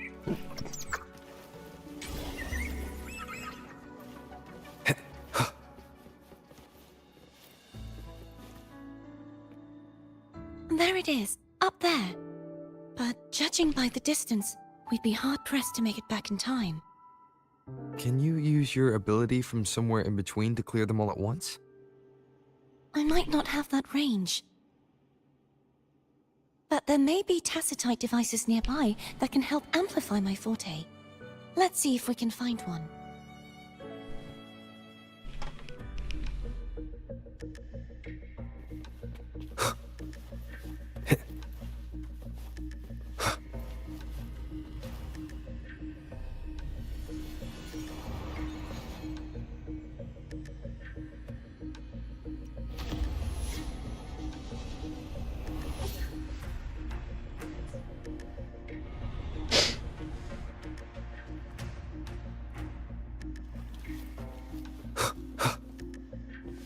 There it is, up there. But judging by the distance, we'd be hard-pressed to make it back in time.
Can you use your ability from somewhere in between to clear them all at once?
I might not have that range. But there may be tacitite devices nearby that can help amplify my forte. Let's see if we can find one.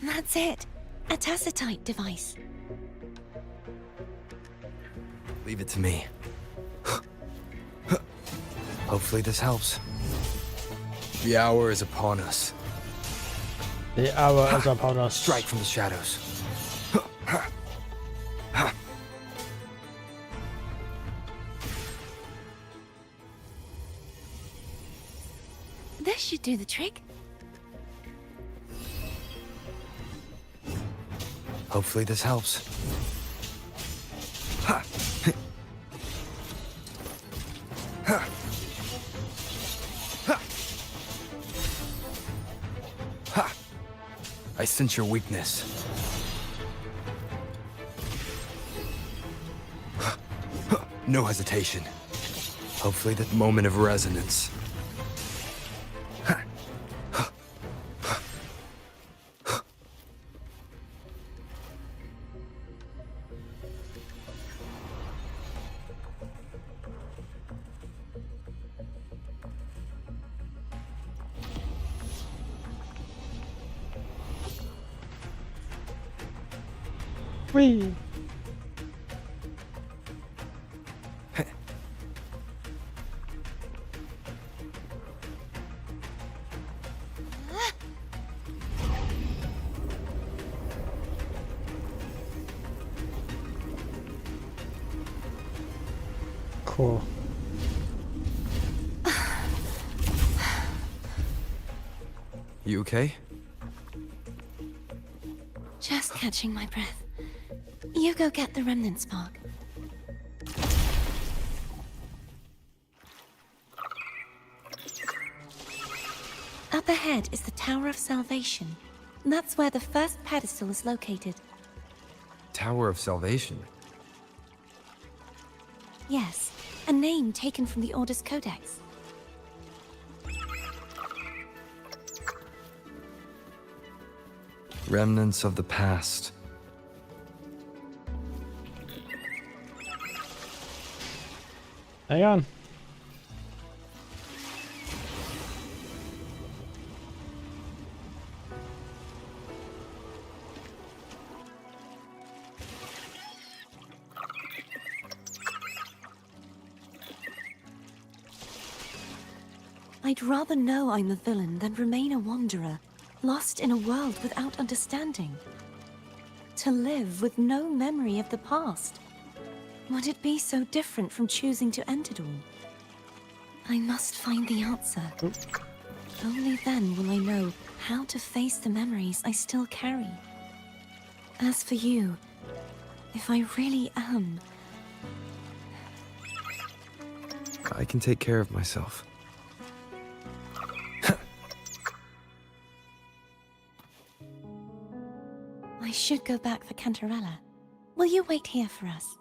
That's it. A tacitite device.
Leave it to me. Hopefully this helps. The hour is upon us.
The hour is upon us.
Strike from the shadows.
This should do the trick.
Hopefully this helps. sense your weakness. No hesitation. Hopefully that moment of resonance.
Whee! Cool.
You okay?
Just catching my breath. You go get the remnant spark. Up ahead is the Tower of Salvation. That's where the first pedestal is located.
Tower of Salvation.
Yes, a name taken from the Order's Codex.
Remnants of the past.
Hang on.
I'd rather know I'm a villain than remain a wanderer, lost in a world without understanding. To live with no memory of the past. Would it be so different from choosing to end it all? I must find the answer. Only then will I know how to face the memories I still carry. As for you, if I really am...
I can take care of myself.
I should go back for Cantarella. Will you wait here for us?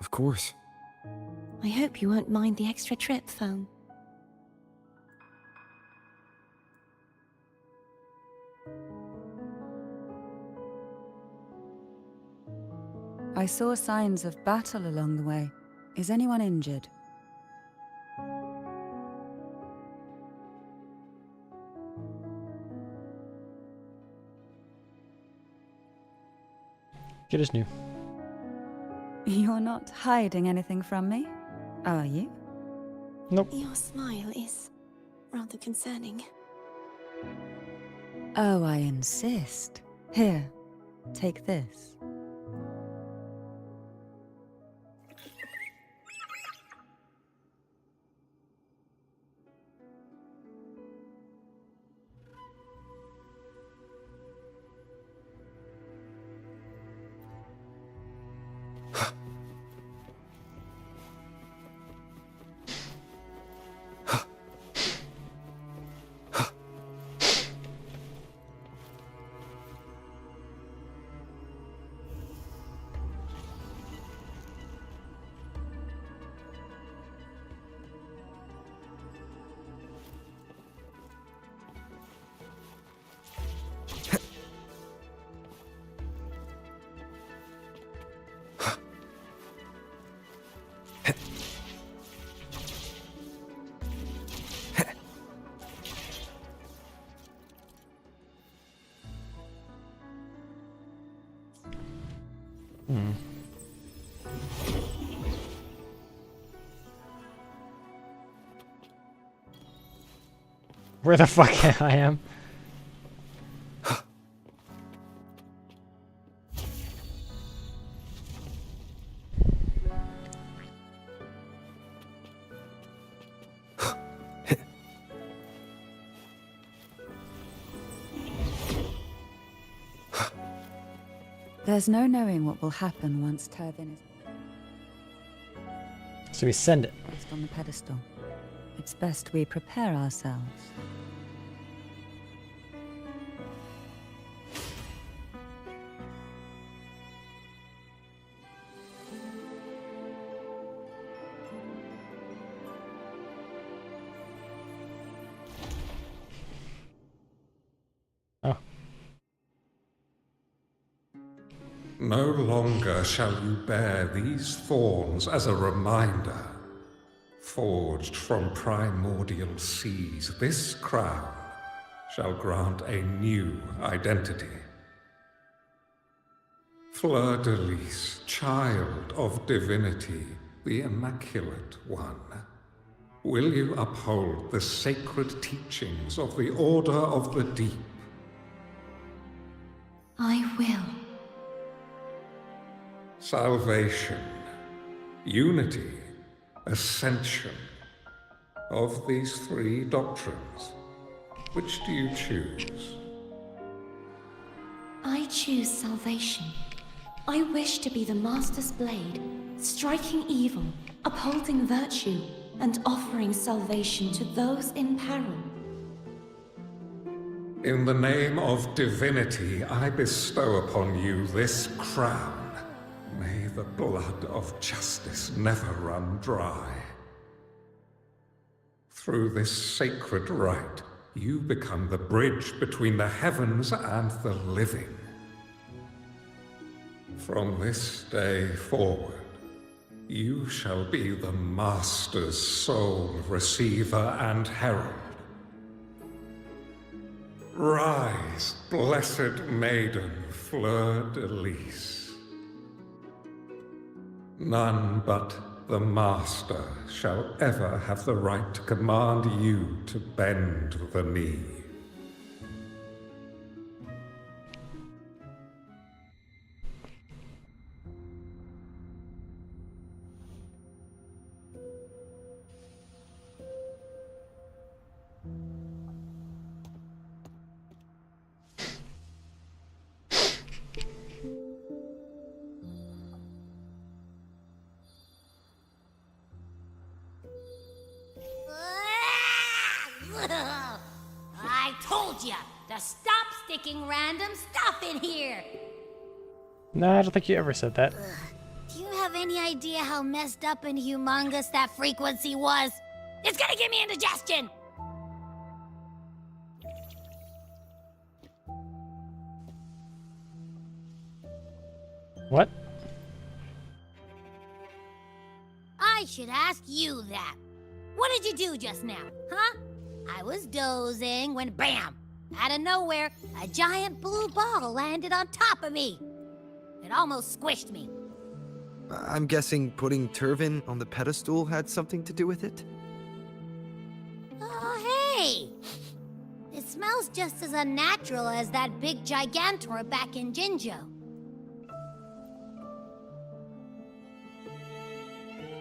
Of course.
I hope you won't mind the extra trip, Foam.
I saw signs of battle along the way. Is anyone injured?
Good as new.
You're not hiding anything from me, are you?
Nope.
Your smile is rather concerning.
Oh, I insist. Here, take this.
Where the fuck I am?
There's no knowing what will happen once Turvin
So we send it.
is placed on the pedestal. It's best we prepare ourselves.
No longer shall you bear these thorns as a reminder. Forged from primordial seas, this crown shall grant a new identity. Fleur-de-Lis, child of divinity, the Immaculate One, will you uphold the sacred teachings of the Order of the Deep?
I will.
Salvation, unity, ascension. Of these three doctrines, which do you choose?
I choose salvation. I wish to be the Master's blade, striking evil, upholding virtue, and offering salvation to those in peril.
In the name of divinity, I bestow upon you this crown. May the blood of justice never run dry. Through this sacred rite, you become the bridge between the heavens and the living. From this day forward, you shall be the Master's sole receiver and herald. Rise, blessed maiden Fleur-de-Lis. None but the Master shall ever have the right to command you to bend the knee.
I told ya to stop sticking random stuff in here!
No, I don't think you ever said that.
Do you have any idea how messed up and humongous that frequency was? It's gonna give me indigestion!
What?
I should ask you that. What did you do just now, huh? I was dozing when BAM! Out of nowhere, a giant blue ball landed on top of me. It almost squished me.
I'm guessing putting Turvin on the pedestal had something to do with it?
Oh, hey! It smells just as unnatural as that big Gigantor back in Jinzhou.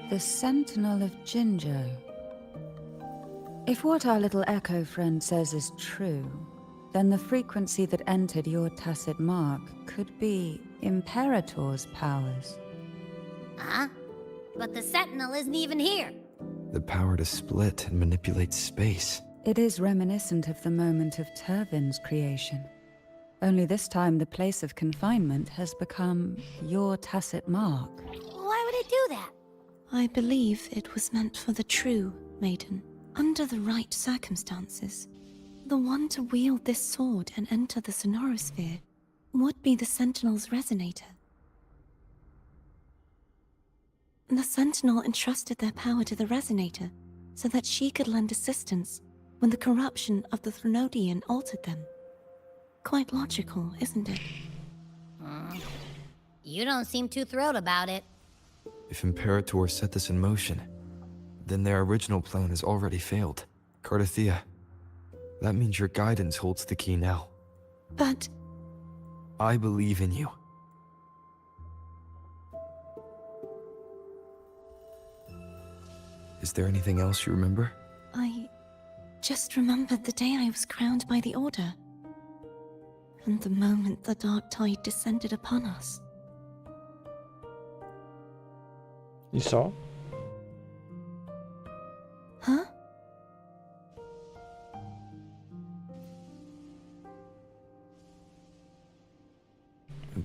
The Sentinel of Jinzhou. If what our little echo friend says is true, then the frequency that entered your tacit mark could be Imperator's powers.
Huh? But the Sentinel isn't even here.
The power to split and manipulate space.
It is reminiscent of the moment of Turvin's creation. Only this time the place of confinement has become your tacit mark.
Why would it do that?
I believe it was meant for the true maiden. Under the right circumstances, the one to wield this sword and enter the Sonorosphere would be the Sentinel's resonator. The Sentinel entrusted their power to the resonator so that she could lend assistance when the corruption of the Threnodian altered them. Quite logical, isn't it?
You don't seem too thrilled about it.
If Imperator set this in motion, then their original plan has already failed. Cardathea, that means your guidance holds the key now.
But
I believe in you. Is there anything else you remember?
I just remembered the day I was crowned by the Order. And the moment the dark tide descended upon us.
You saw?
Huh?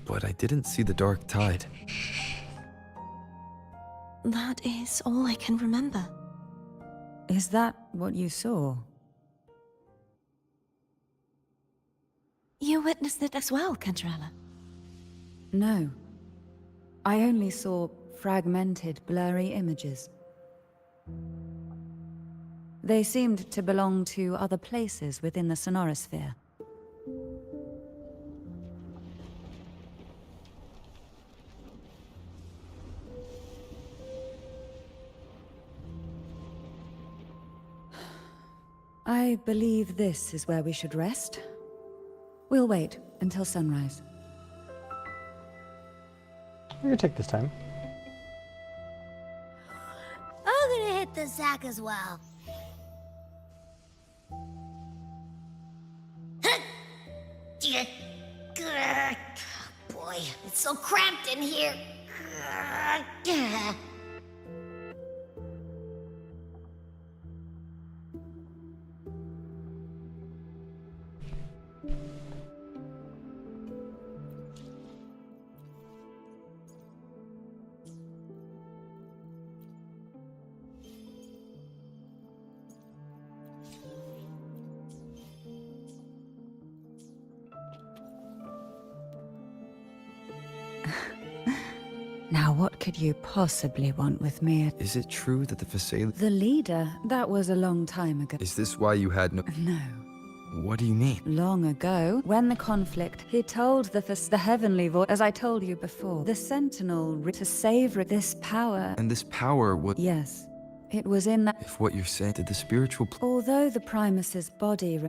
But I didn't see the dark tide.
That is all I can remember.
Is that what you saw?
You witnessed it as well, Cantarella?
No. I only saw fragmented, blurry images. They seemed to belong to other places within the Sonorosphere. I believe this is where we should rest. We'll wait until sunrise.
We're gonna take this time.
I'm gonna hit the sack as well. Boy, it's so cramped in here.
Now, what could you possibly want with me?
Is it true that the Physalia...
The leader, that was a long time ago.
Is this why you had no...
No.
What do you mean?
Long ago, when the conflict, he told the heavenly voice, as I told you before, the Sentinel to savor this power.
And this power would...
Yes, it was in that...
If what you're saying, did the spiritual...
Although the Primus's body...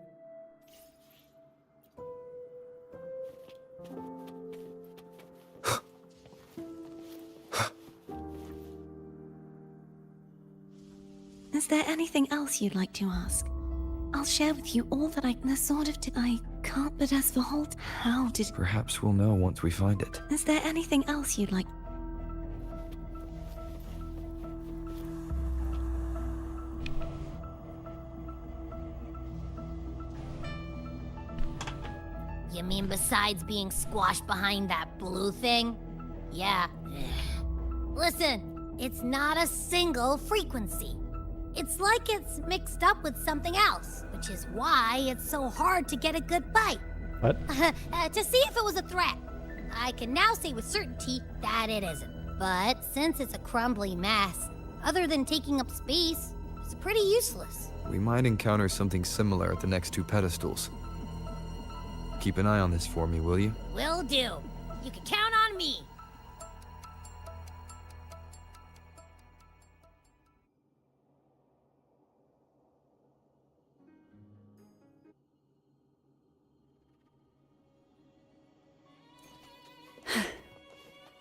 Is there anything else you'd like to ask? I'll share with you all that the sort of I can't, but as for Holt, how did...
Perhaps we'll know once we find it.
Is there anything else you'd like...
You mean besides being squashed behind that blue thing? Yeah. Listen, it's not a single frequency. It's like it's mixed up with something else, which is why it's so hard to get a good bite.
What?
To see if it was a threat. I can now say with certainty that it isn't. But since it's a crumbly mess, other than taking up space, it's pretty useless.
We might encounter something similar at the next two pedestals. Keep an eye on this for me, will you?
Will do. You can count on me.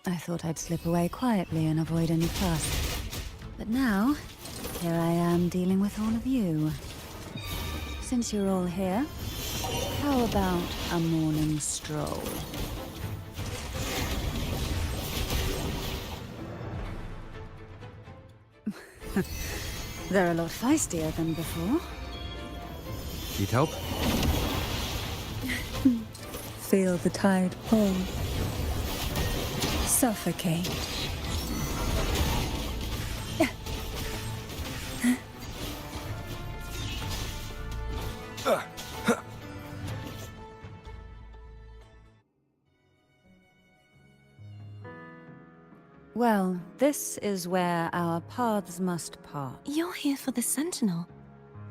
I thought I'd slip away quietly and avoid any fuss. But now, here I am dealing with all of you. Since you're all here, how about a morning stroll? They're a lot feistier than before.
Need help?
Feel the tide pull. Suffocate. Well, this is where our paths must part.
You're here for the Sentinel.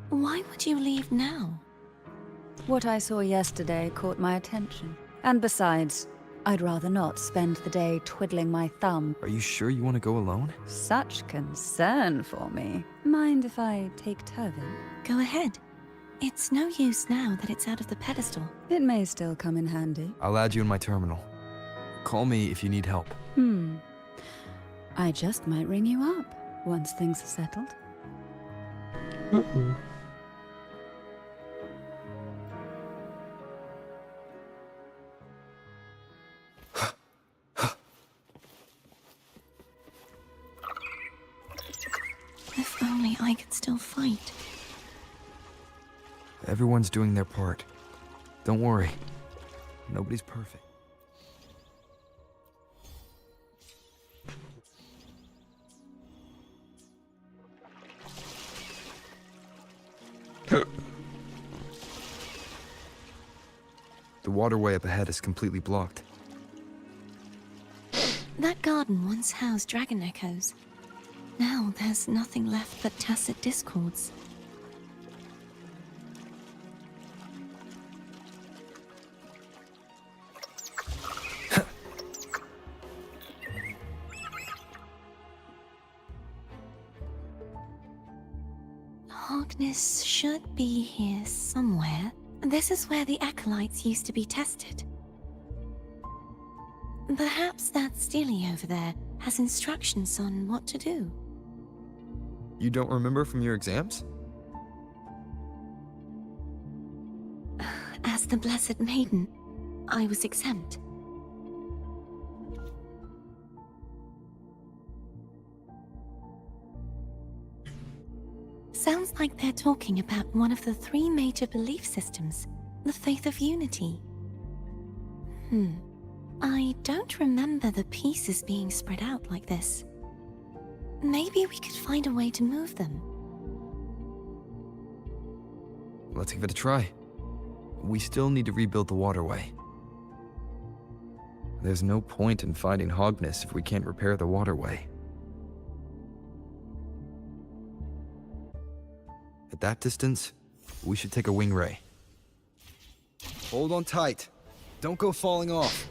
Why would you leave now?
What I saw yesterday caught my attention. And besides, I'd rather not spend the day twiddling my thumb.
Are you sure you want to go alone?
Such concern for me. Mind if I take Turvin?
Go ahead. It's no use now that it's out of the pedestal.
It may still come in handy.
I'll add you in my terminal. Call me if you need help.
I just might ring you up once things are settled.
If only I could still fight.
Everyone's doing their part. Don't worry. Nobody's perfect. The waterway up ahead is completely blocked.
That garden once housed dragon echoes. Now there's nothing left but tacit discords. Hogness should be here somewhere. This is where the acolytes used to be tested. Perhaps that Steely over there has instructions on what to do.
You don't remember from your exams?
As the Blessed Maiden, I was exempt. Sounds like they're talking about one of the 3 major belief systems, the Faith of Unity. I don't remember the pieces being spread out like this. Maybe we could find a way to move them.
Let's give it a try. We still need to rebuild the waterway. There's no point in finding Hogness if we can't repair the waterway. At that distance, we should take a wing ray. Hold on tight. Don't go falling off.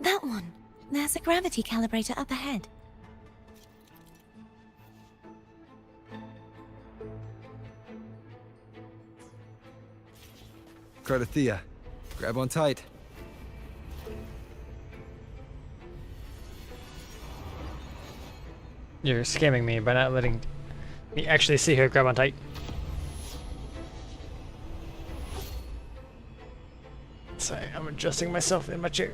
That one. There's a gravity calibrator up ahead.
Cardathea, grab on tight.
You're scamming me by not letting me actually see her grab on tight. Sorry, I'm adjusting myself in my chair.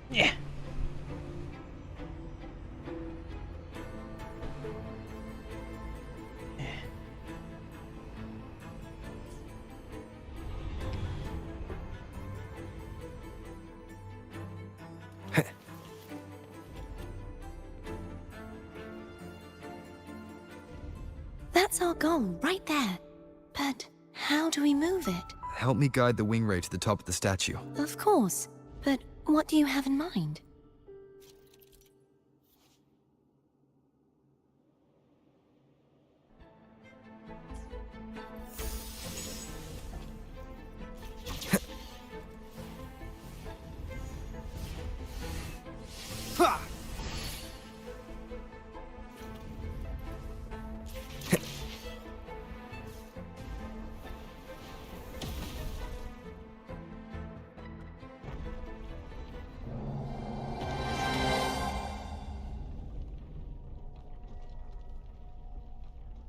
Yeah.
That's our goal, right there. But how do we move it?
Help me guide the wing ray to the top of the statue.
Of course, but what do you have in mind?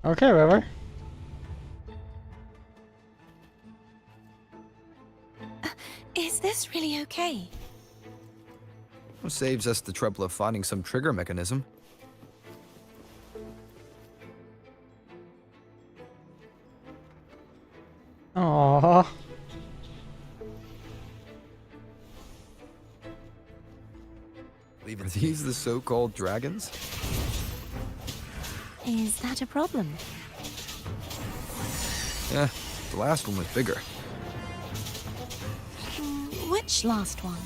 Okay, River.
Is this really okay?
Saves us the trouble of finding some trigger mechanism.
Aww.
Are these the so-called dragons?
Is that a problem?
Yeah, the last one was bigger.
Which last one?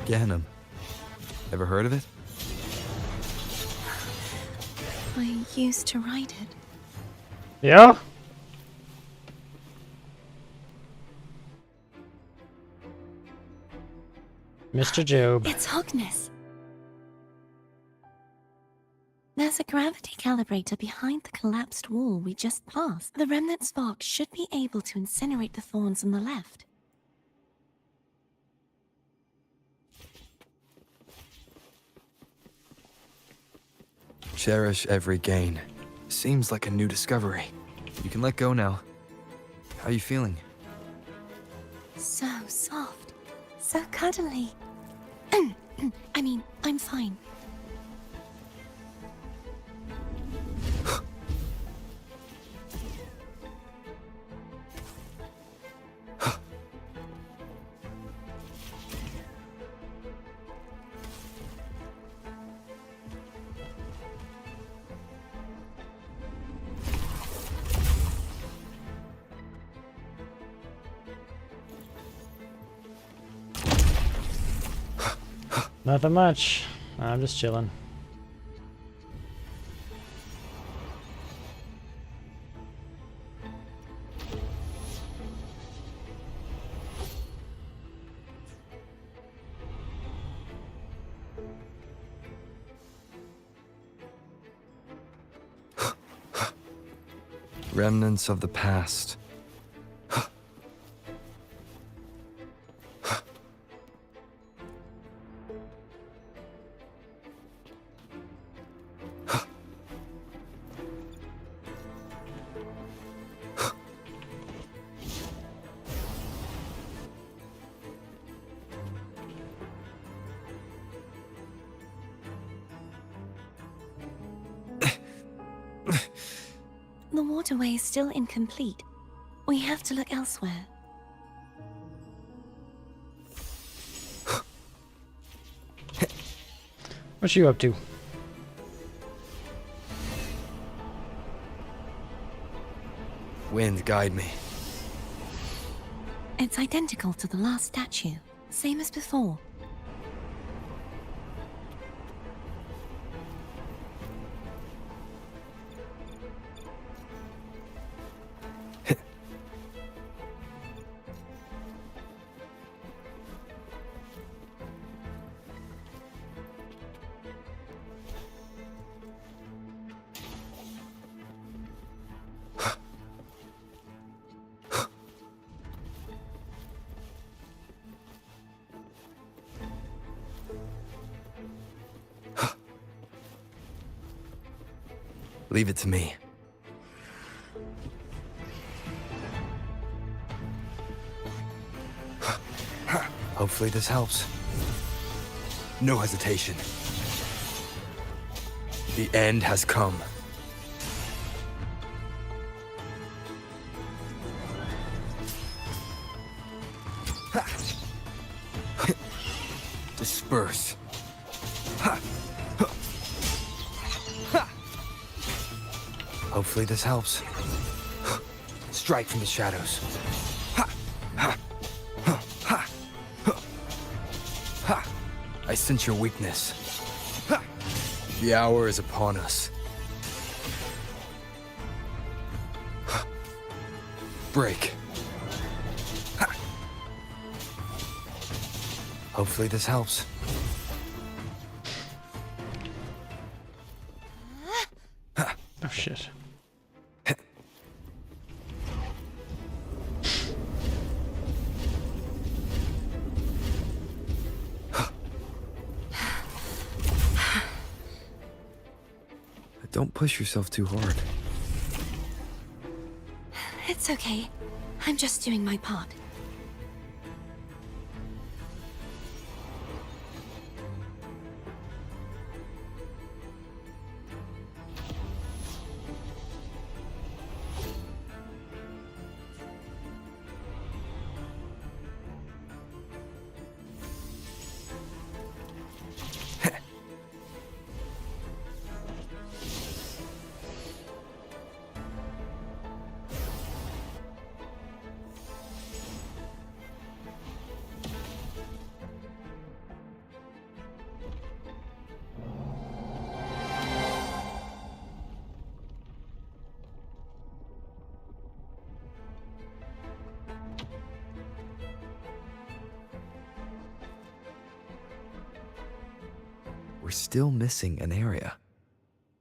Ganem. Ever heard of it?
I used to ride it.
Yeah? Mr. Job.
It's Hogness. There's a gravity calibrator behind the collapsed wall we just passed. The remnant spark should be able to incinerate the thorns on the left.
Cherish every gain. Seems like a new discovery. You can let go now. How you feeling?
So soft. So cuddly. I mean, I'm fine.
Nothing much. I'm just chilling.
Remnants of the past.
The waterway is still incomplete. We have to look elsewhere.
What you up to?
Wind, guide me.
It's identical to the last statue, same as before.
Leave it to me. Hopefully this helps. No hesitation. The end has come. Disperse. Hopefully this helps. Strike from the shadows. I sense your weakness. The hour is upon us. Break. Hopefully this helps.
Oh shit.
Don't push yourself too hard.
It's okay. I'm just doing my part.
We're still missing an area.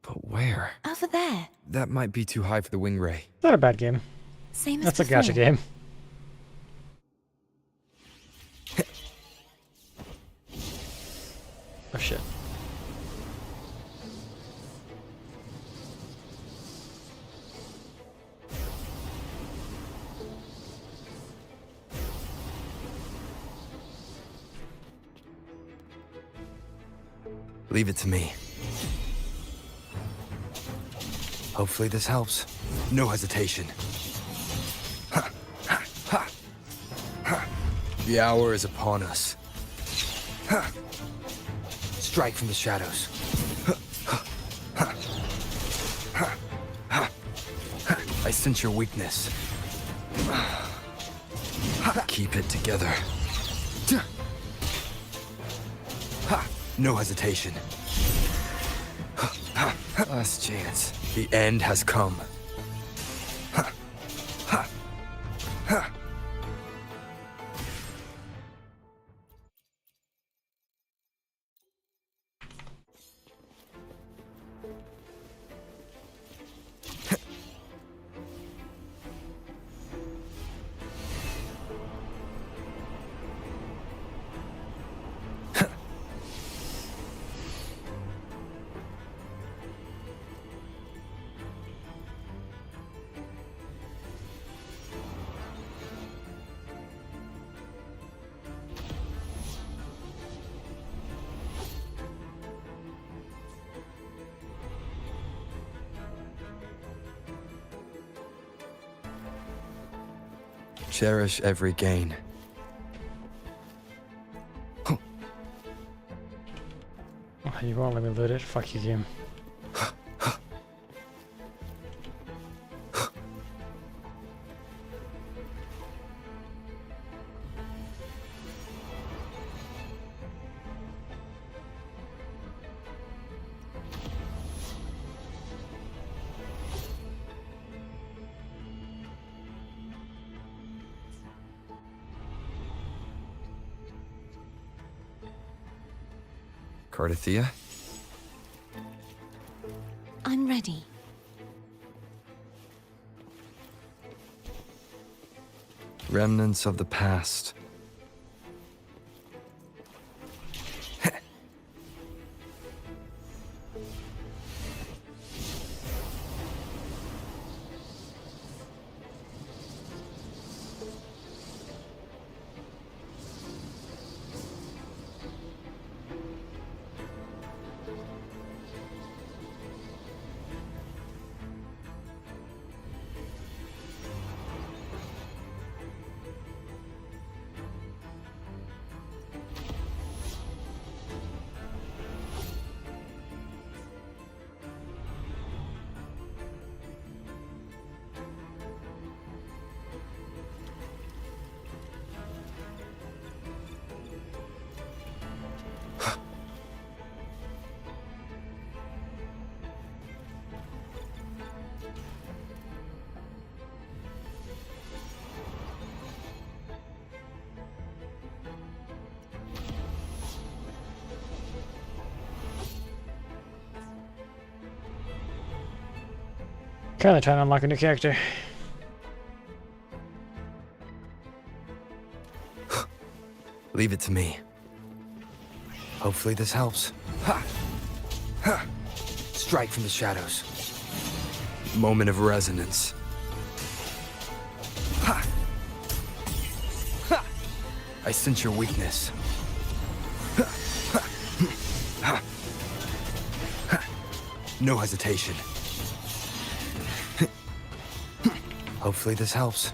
But where?
Over there.
That might be too high for the wing ray.
Not a bad game.
Same as
That's a
before.
gacha game. Oh shit.
Leave it to me. Hopefully this helps. No hesitation. The hour is upon us. Strike from the shadows. I sense your weakness. Keep it together. No hesitation. Last chance. The end has come. Cherish every gain.
Oh, you won't let me loot it? Fuck you, game.
Cardathia?
I'm ready.
Remnants of the past.
Currently trying to unlock a new character.
Leave it to me. Hopefully this helps. Ha! Ha! Strike from the shadows. Moment of resonance. Ha! Ha! I sense your weakness. Ha! Ha! Ha! Ha! No hesitation. Hopefully this helps.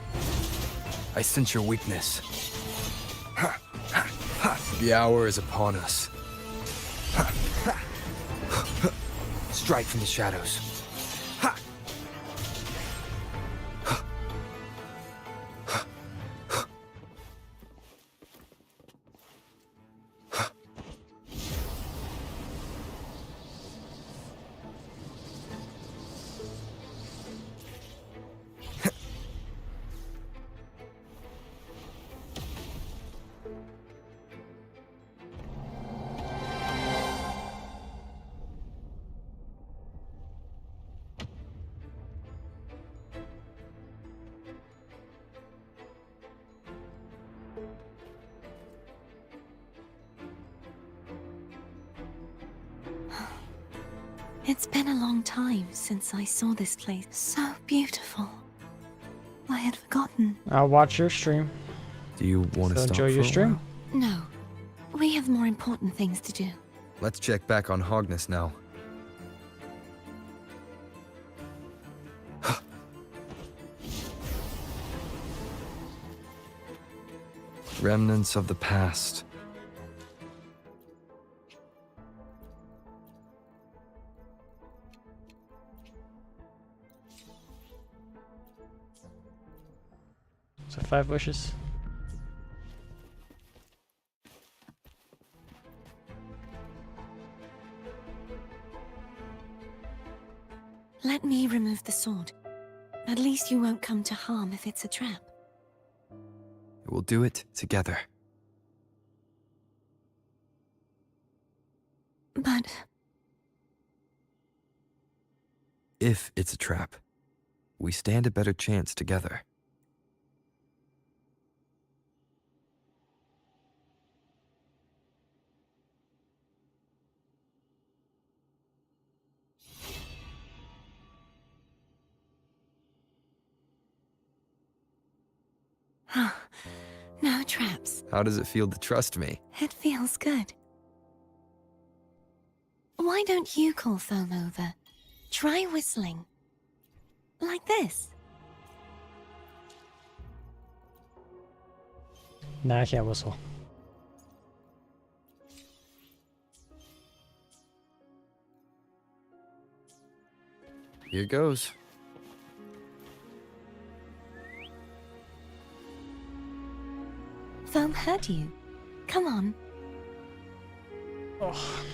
I sense your weakness. The hour is upon us. Strike from the shadows.
It's been a long time since I saw this place. So beautiful. I had forgotten.
I'll watch your stream.
Do you want to
So
stop
enjoy your
for a
stream.
while?
No. We have more important things to do.
Let's check back on Hogness now. Remnants of the past.
So 5 wishes.
Let me remove the sword. At least you won't come to harm if it's a trap.
We'll do it together.
But
If it's a trap, we stand a better chance together.
no traps.
How does it feel to trust me?
It feels good. Why don't you call Foam over? Try whistling. Like this.
Nah, I can't whistle.
Here goes.
Foam heard you. Come on.
Oh.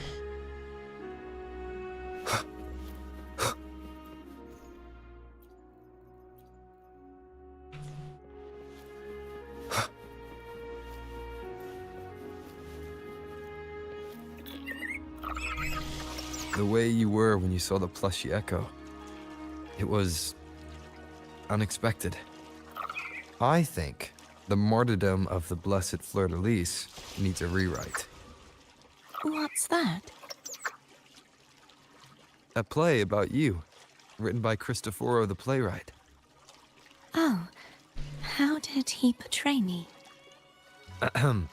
The way you were when you saw the plushy echo. It was unexpected. I think the martyrdom of the Blessed Fleur-de-Lis needs a rewrite.
What's that?
A play about you, written by Cristoforo the playwright.
Oh, how did he portray me?
Ahem.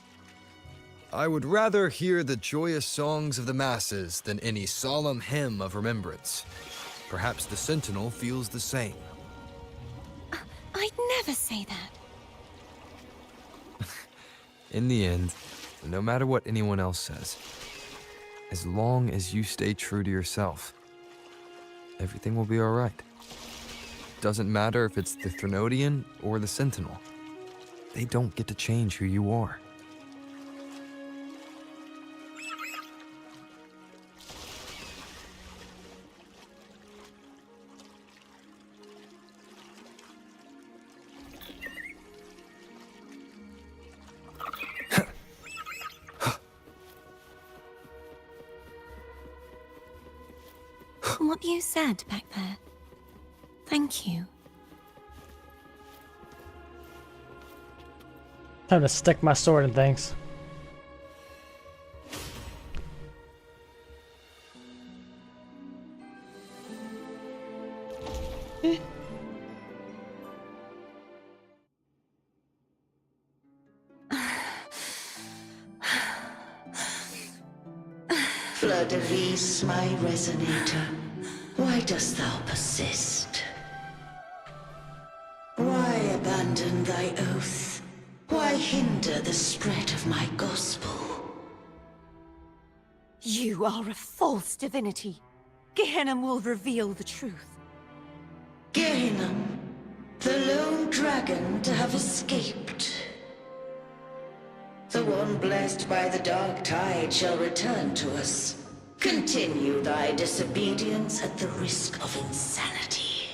I would rather hear the joyous songs of the masses than any solemn hymn of remembrance. Perhaps the Sentinel feels the same.
I'd never say that.
In the end, no matter what anyone else says, as long as you stay true to yourself, everything will be alright. Doesn't matter if it's the Threnodian or the Sentinel. They don't get to change who you are.
What you said back there. Thank you.
Time to stick my sword in things.
Fleur-de-Lis, my resonator, why dost thou persist? Why abandon thy oath? Why hinder the spread of my gospel?
You are a false divinity. Gehenna will reveal the truth.
Gehenna, the lone dragon to have escaped. The one blessed by the dark tide shall return to us. Continue thy disobedience at the risk of insanity.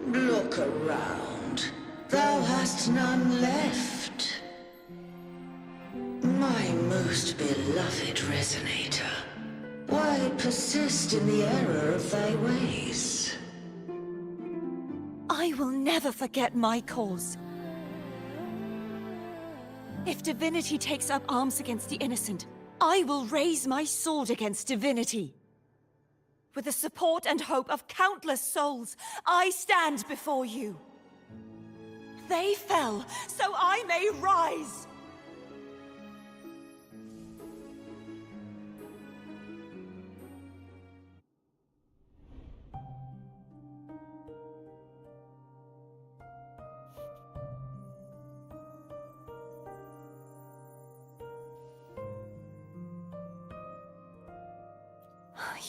Look around. Thou hast none left. My most beloved resonator, why persist in the error of thy ways?
I will never forget my cause. If divinity takes up arms against the innocent, I will raise my sword against divinity. With the support and hope of countless souls, I stand before you. They fell, so I may rise!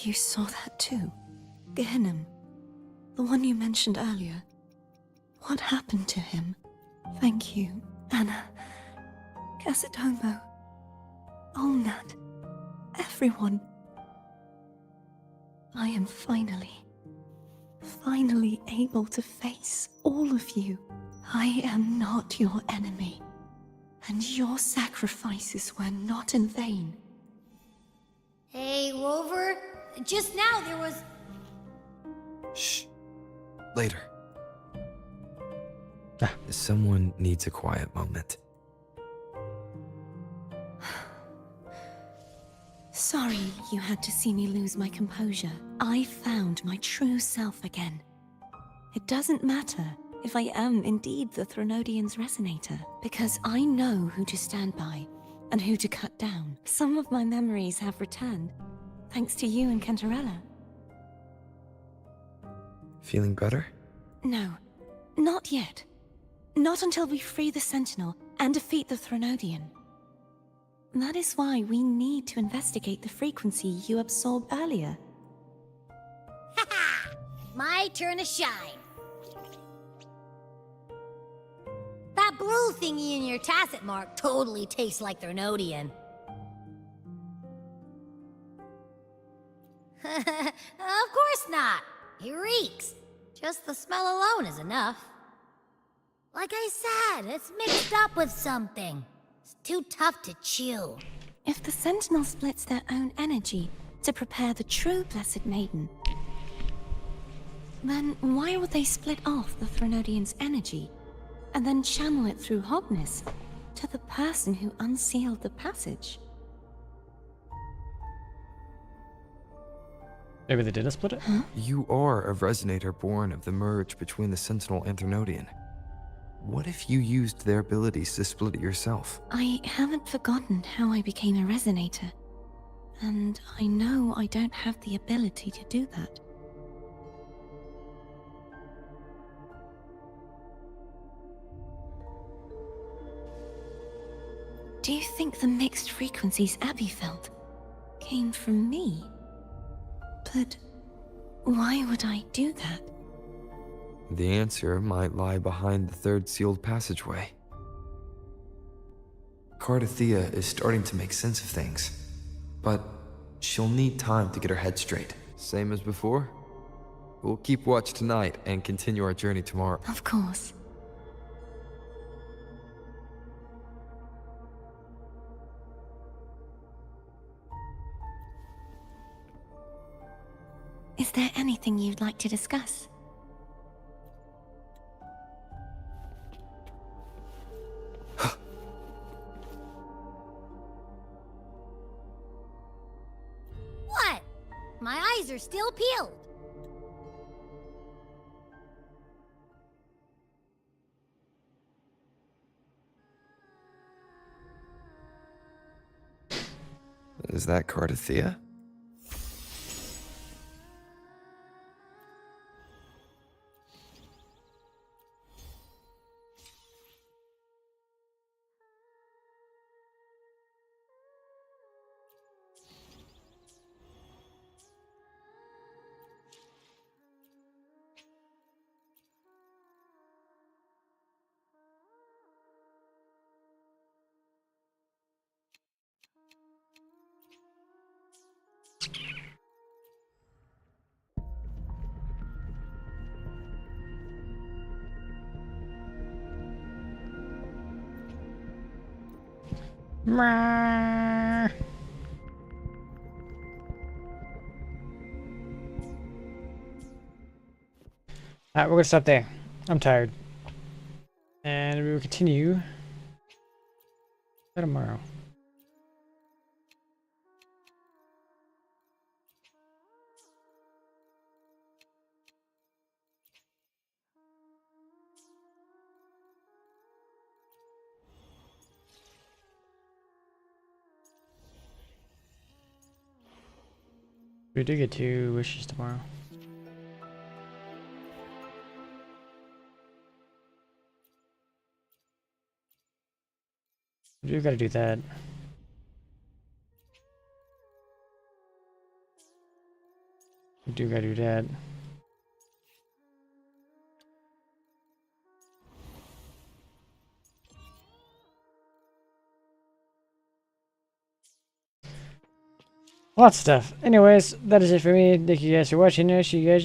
You saw that too? Gehenna, the one you mentioned earlier. What happened to him? Thank you, Anna, Casidomo, Olnat, everyone. I am finally able to face all of you. I am not your enemy, and your sacrifices were not in vain.
Hey, Rover. Just now there was...
Shh. Later. Someone needs a quiet moment.
Sorry you had to see me lose my composure. I found my true self again. It doesn't matter if I am indeed the Threnodian's resonator, because I know who to stand by and who to cut down. Some of my memories have returned, thanks to you and Cantarella.
Feeling better?
No, not yet. Not until we free the Sentinel and defeat the Threnodian. That is why we need to investigate the frequency you absorbed earlier.
Ha-ha! My turn to shine. That blue thingy in your tacit mark totally tastes like Threnodian. Of course not. It reeks. Just the smell alone is enough. Like I said, it's mixed up with something. It's too tough to chew.
If the Sentinel splits their own energy to prepare the true Blessed Maiden, then why would they split off the Threnodian's energy and then channel it through Hogness to the person who unsealed the passage?
Maybe they didn't split it?
Huh?
You are a resonator born of the merge between the Sentinel and Threnodian. What if you used their abilities to split it yourself?
I haven't forgotten how I became a resonator, and I know I don't have the ability to do that. Do you think the mixed frequencies Abby felt came from me? But why would I do that?
The answer might lie behind the third sealed passageway. Cardathea is starting to make sense of things, but she'll need time to get her head straight. Same as before? We'll keep watch tonight and continue our journey tomorrow.
Of course. Is there anything you'd like to discuss?
What? My eyes are still peeled.
Is that Cardathea?
Alright, we're gonna stop there. I'm tired. And we will continue tomorrow. We do get 2 wishes tomorrow. We do gotta do that. We do gotta do that. Lots of stuff. Anyways, that is it for me. Thank you guys for watching. I'll see you guys